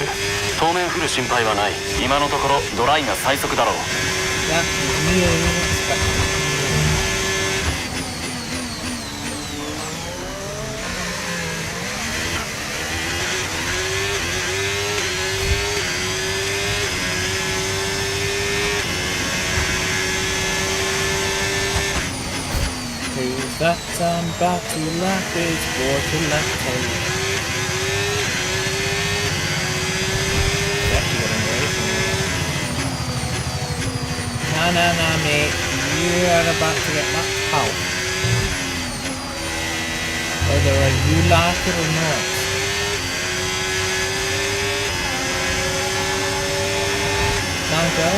当面降る心配はない。今のところドライが最速だろう。That is nearly unexpected. Who's that back to lap is for to left toe. Exactly what I'm waiting for. Nah, mate. You are about to get knocked out. Whether you like it or not. Now go.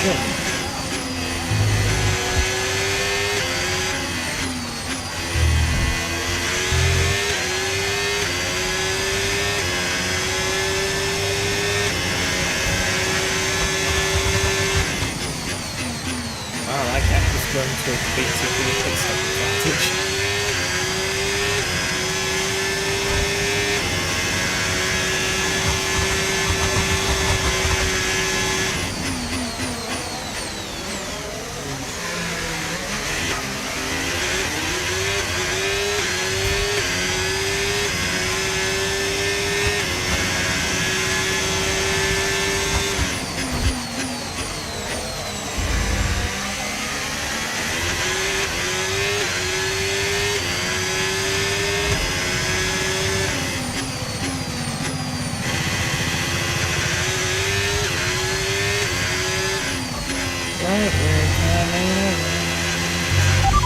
Shouldn't. with basically a pit stop advantage.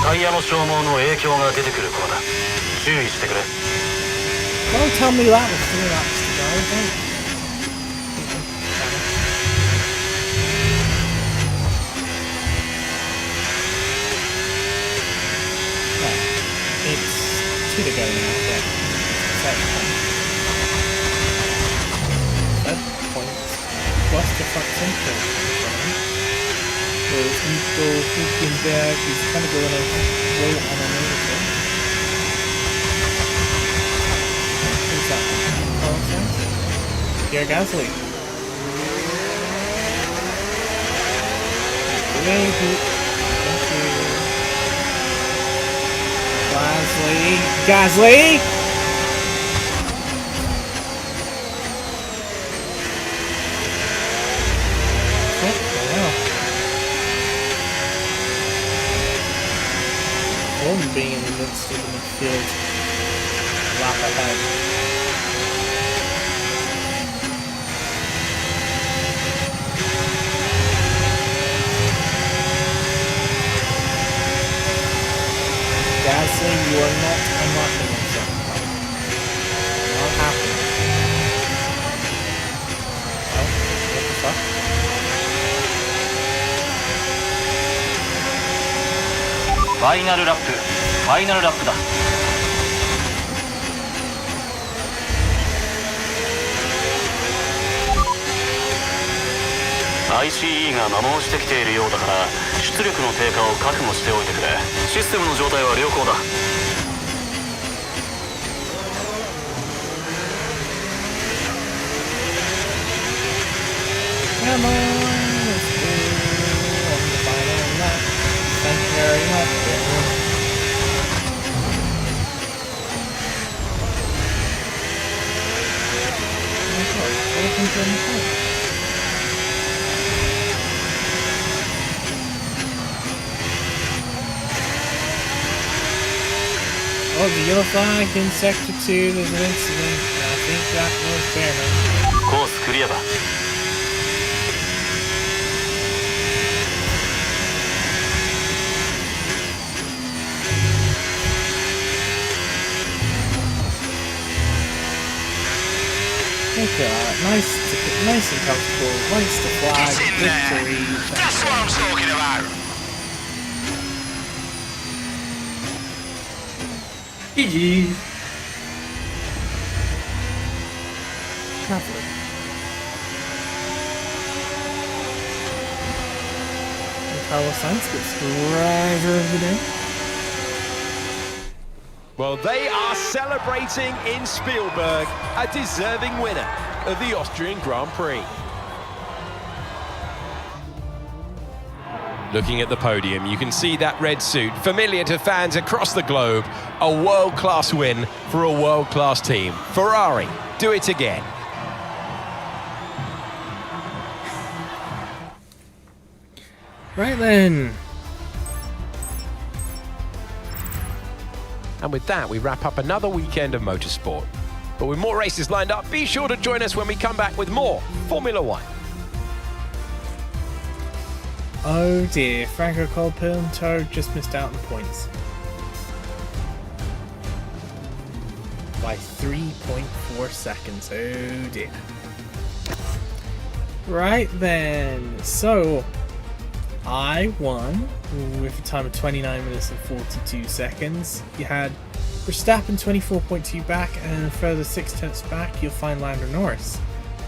タイヤの消耗の影響が出てくる頃だ。注意してくれ。 Don't tell me that was 3 laps to go, don't. It's 2 to go now, yeah. Set points. Plus the front central. Whereas Nico Hülkenberg is kind of going to go on another thing. Who's that? Pierre Gasly. Thank you. Gasly! What the hell? One being in the midst of the midfield lap ahead. Gasly, you are not unlocking yourself. Not happening. Oh, what the fuck? ファイナルラップだ。ICE が摩耗してきているようだから出力の低下を覚悟しておいてくれ。システムの状態は良好だ。Come on, let's go on the final lap. Thank you very much, everyone. Welcome to the point. Oh, the yellow flag in Sector 2, there's an incident. I think that was Behrman. コースクリアだ。Okay, nice and comfortable. Nice to flag. Victory. That's what I'm talking about. GG. Lovely. And Carlos Sainz gets driver of the day. Well, they are celebrating in Spielberg, a deserving winner of the Austrian Grand Prix. Looking at the podium, you can see that red suit, familiar to fans across the globe. A world-class win for a world-class team. Ferrari, do it again. Right then. And with that, we wrap up another weekend of motorsport. But with more races lined up, be sure to join us when we come back with more Formula One. Oh dear, Franco Colapinto just missed out on points. By 3.4 seconds, oh dear. Right then, so I won with a time of 29 minutes and 42 seconds. You had Verstappen 24.2 back, and a further 0.6 back you'll find Lando Norris.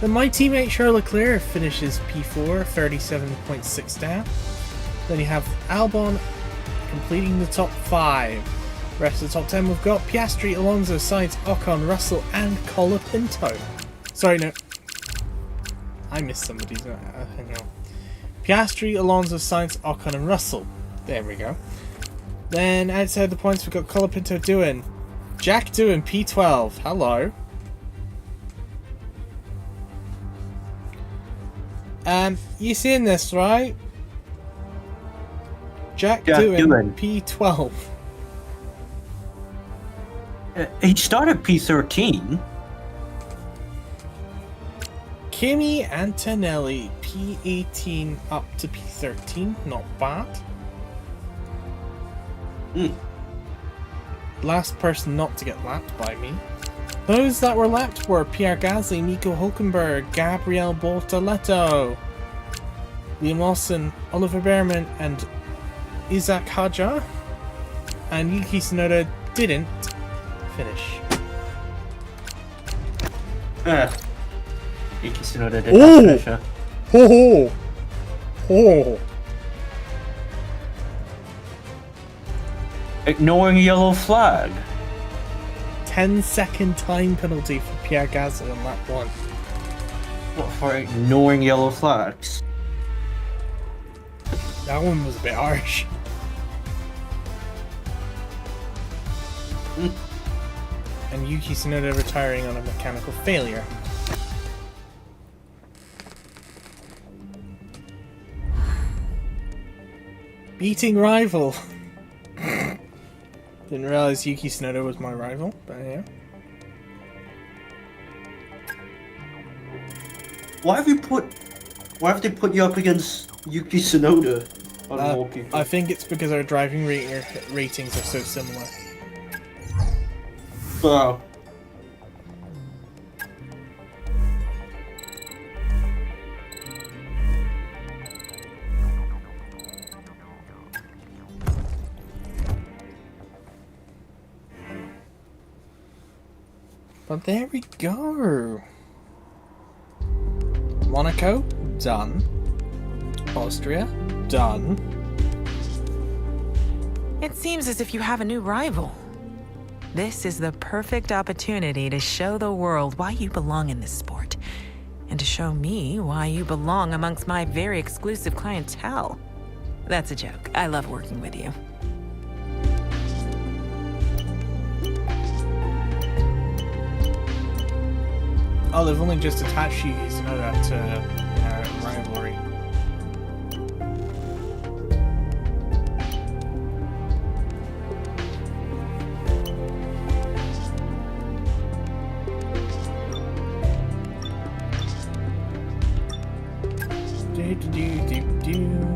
Then my teammate Charles Leclerc finishes P4, 37.6 down. Then you have Albon completing the top 5. Rest of the top 10 we've got Piastri, Alonso, Sainz, Ocon, Russell and Colapinto. Sorry, no. I missed somebody's. Hang on. Piastri, Alonso, Sainz, Ocon and Russell. There we go. Then outside the points we've got Colapinto doing. Jack doing P12. Hello. You seen this, right? Jack doing P12. He started P13. Kimi Antonelli, P18 up to P13. Not bad. Last person not to get lapped by me. Those that were lapped were Pierre Gasly, Nico Hülkenberg, Gabriel Bortoleto, Liam Lawson, Oliver Behrman, and Isaac Hadjar. And Yuki Tsunoda didn't finish. Yuki Tsunoda did not finish. Ho ho! Ho! Ignoring yellow flag. 10-second time penalty for Pierre Gasly on lap 1. What, for ignoring yellow flags? That one was a bit harsh. And Yuki Tsunoda retiring on a mechanical failure. Beating rival. Didn't realize Yuki Tsunoda was my rival, but yeah. Why have they put you up against Yuki Tsunoda on more people? I think it's because our driving ratings are so similar. Wow. But there we go. Monaco, done. Austria, done. It seems as if you have a new rival. This is the perfect opportunity to show the world why you belong in this sport, and to show me why you belong amongst my very exclusive clientele. That's a joke. I love working with you. Oh, they've only just attached Yuki Tsunoda to rivalry. Do.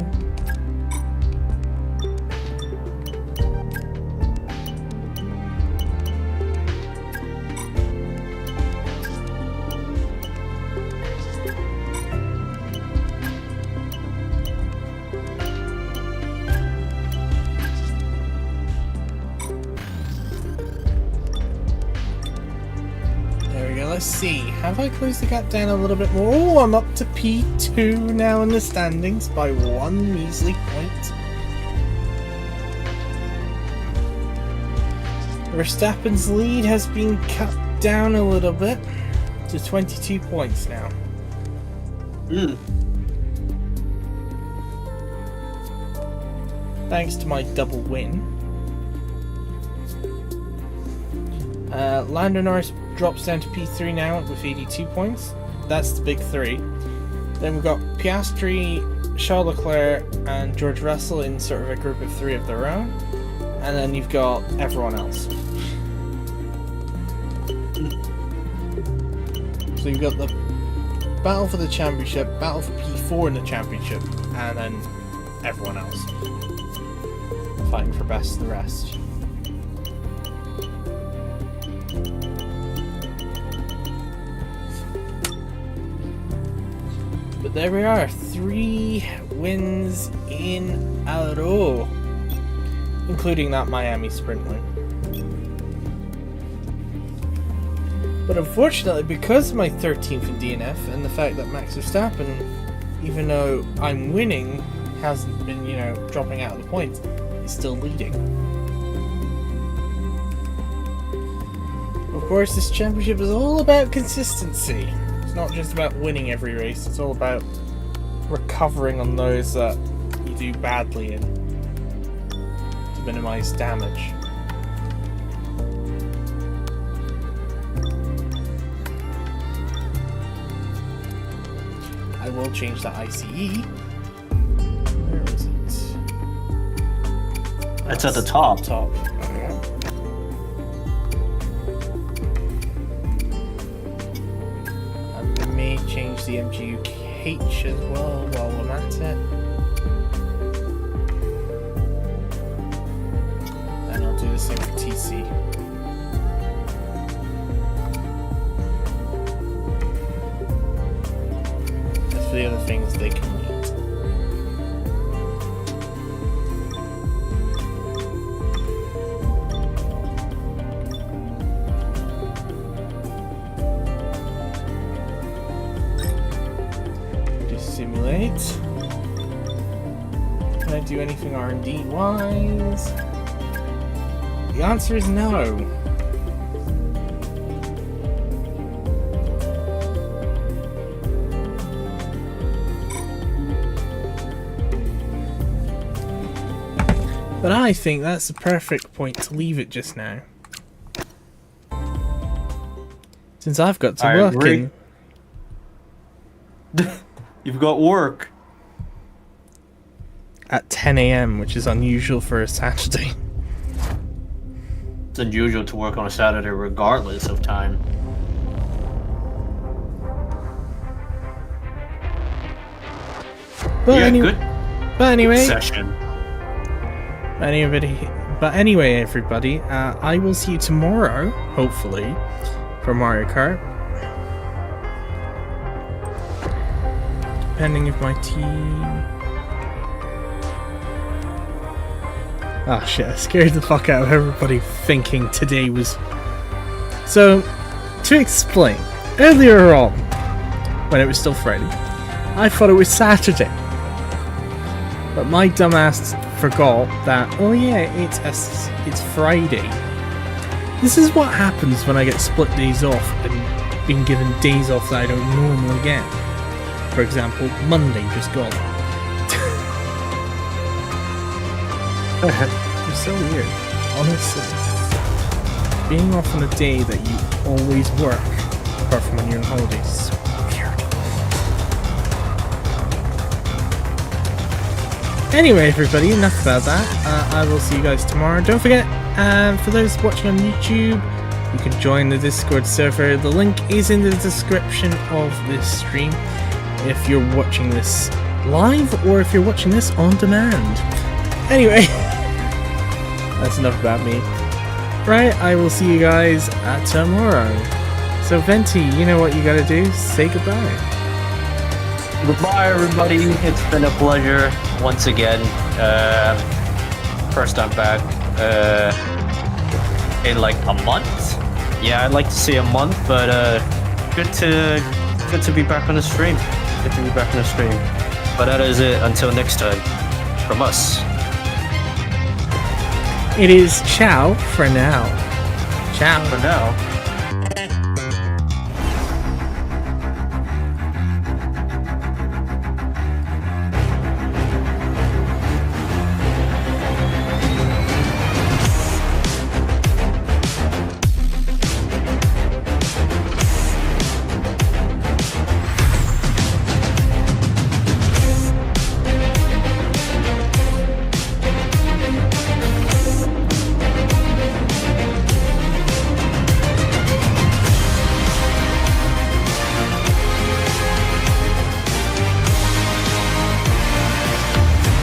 Let's see, have I closed the gap down a little bit more? Oh, I'm up to P2 now in the standings by 1 measly point. Verstappen's lead has been cut down a little bit to 22 points now. Thanks to my double win. Lando Norris drops down to P3 now with 82 points. That's the big three. Then we've got Piastri, Charles Leclerc and George Russell in sort of a group of 3 of their own. And then you've got everyone else. So you've got the battle for the championship, battle for P4 in the championship, and then everyone else fighting for best of the rest. But there we are, 3 wins in a row, including that Miami sprint win. But unfortunately, because of my 13th in DNF and the fact that Max Verstappen, even though I'm winning, hasn't been, dropping out of the points, he's still leading. Of course, this championship is all about consistency. It's not just about winning every race, it's all about recovering on those that you do badly in to minimize damage. I will change that ICE. Where is it? It's at the top. Top. I may change the MGUH as well while I'm at it. And I'll do the same for TC. As for the other things, they can wait. Simulate. Can I do anything R&D wise? The answer is no. But I think that's the perfect point to leave it just now. Since I've got to I work agree. in You've got work. at 10 AM, which is unusual for a Saturday. It's unusual to work on a Saturday regardless of time. But, Yeah, any- good but anyway, session. everybody, I will see you tomorrow, hopefully, for Mario Kart. Depending if my team... Ah shit, I scared the fuck out of everybody thinking today was... So, to explain, earlier on, when it was still Friday, I thought it was Saturday. But my dumbass forgot that, oh yeah, it's Friday. This is what happens when I get split days off and being given days off that I don't normally get. For example, Monday just gone. It's so weird, honestly. Being off on a day that you always work, apart from when you're on holidays, is so weird. Anyway, everybody, enough about that. I will see you guys tomorrow. Don't forget, for those watching on YouTube, you can join the Discord server. The link is in the description of this stream if you're watching this live or if you're watching this on demand. Anyway, that's enough about me. Right, I will see you guys tomorrow. So Venti, you know what you gotta do? Say goodbye. Goodbye, everybody. It's been a pleasure once again. First time back in like a month. Yeah, I'd like to say a month, but good to be back on the stream. Good to be back on the stream. But that is it. Until next time, from us. It is ciao for now. Ciao. For now.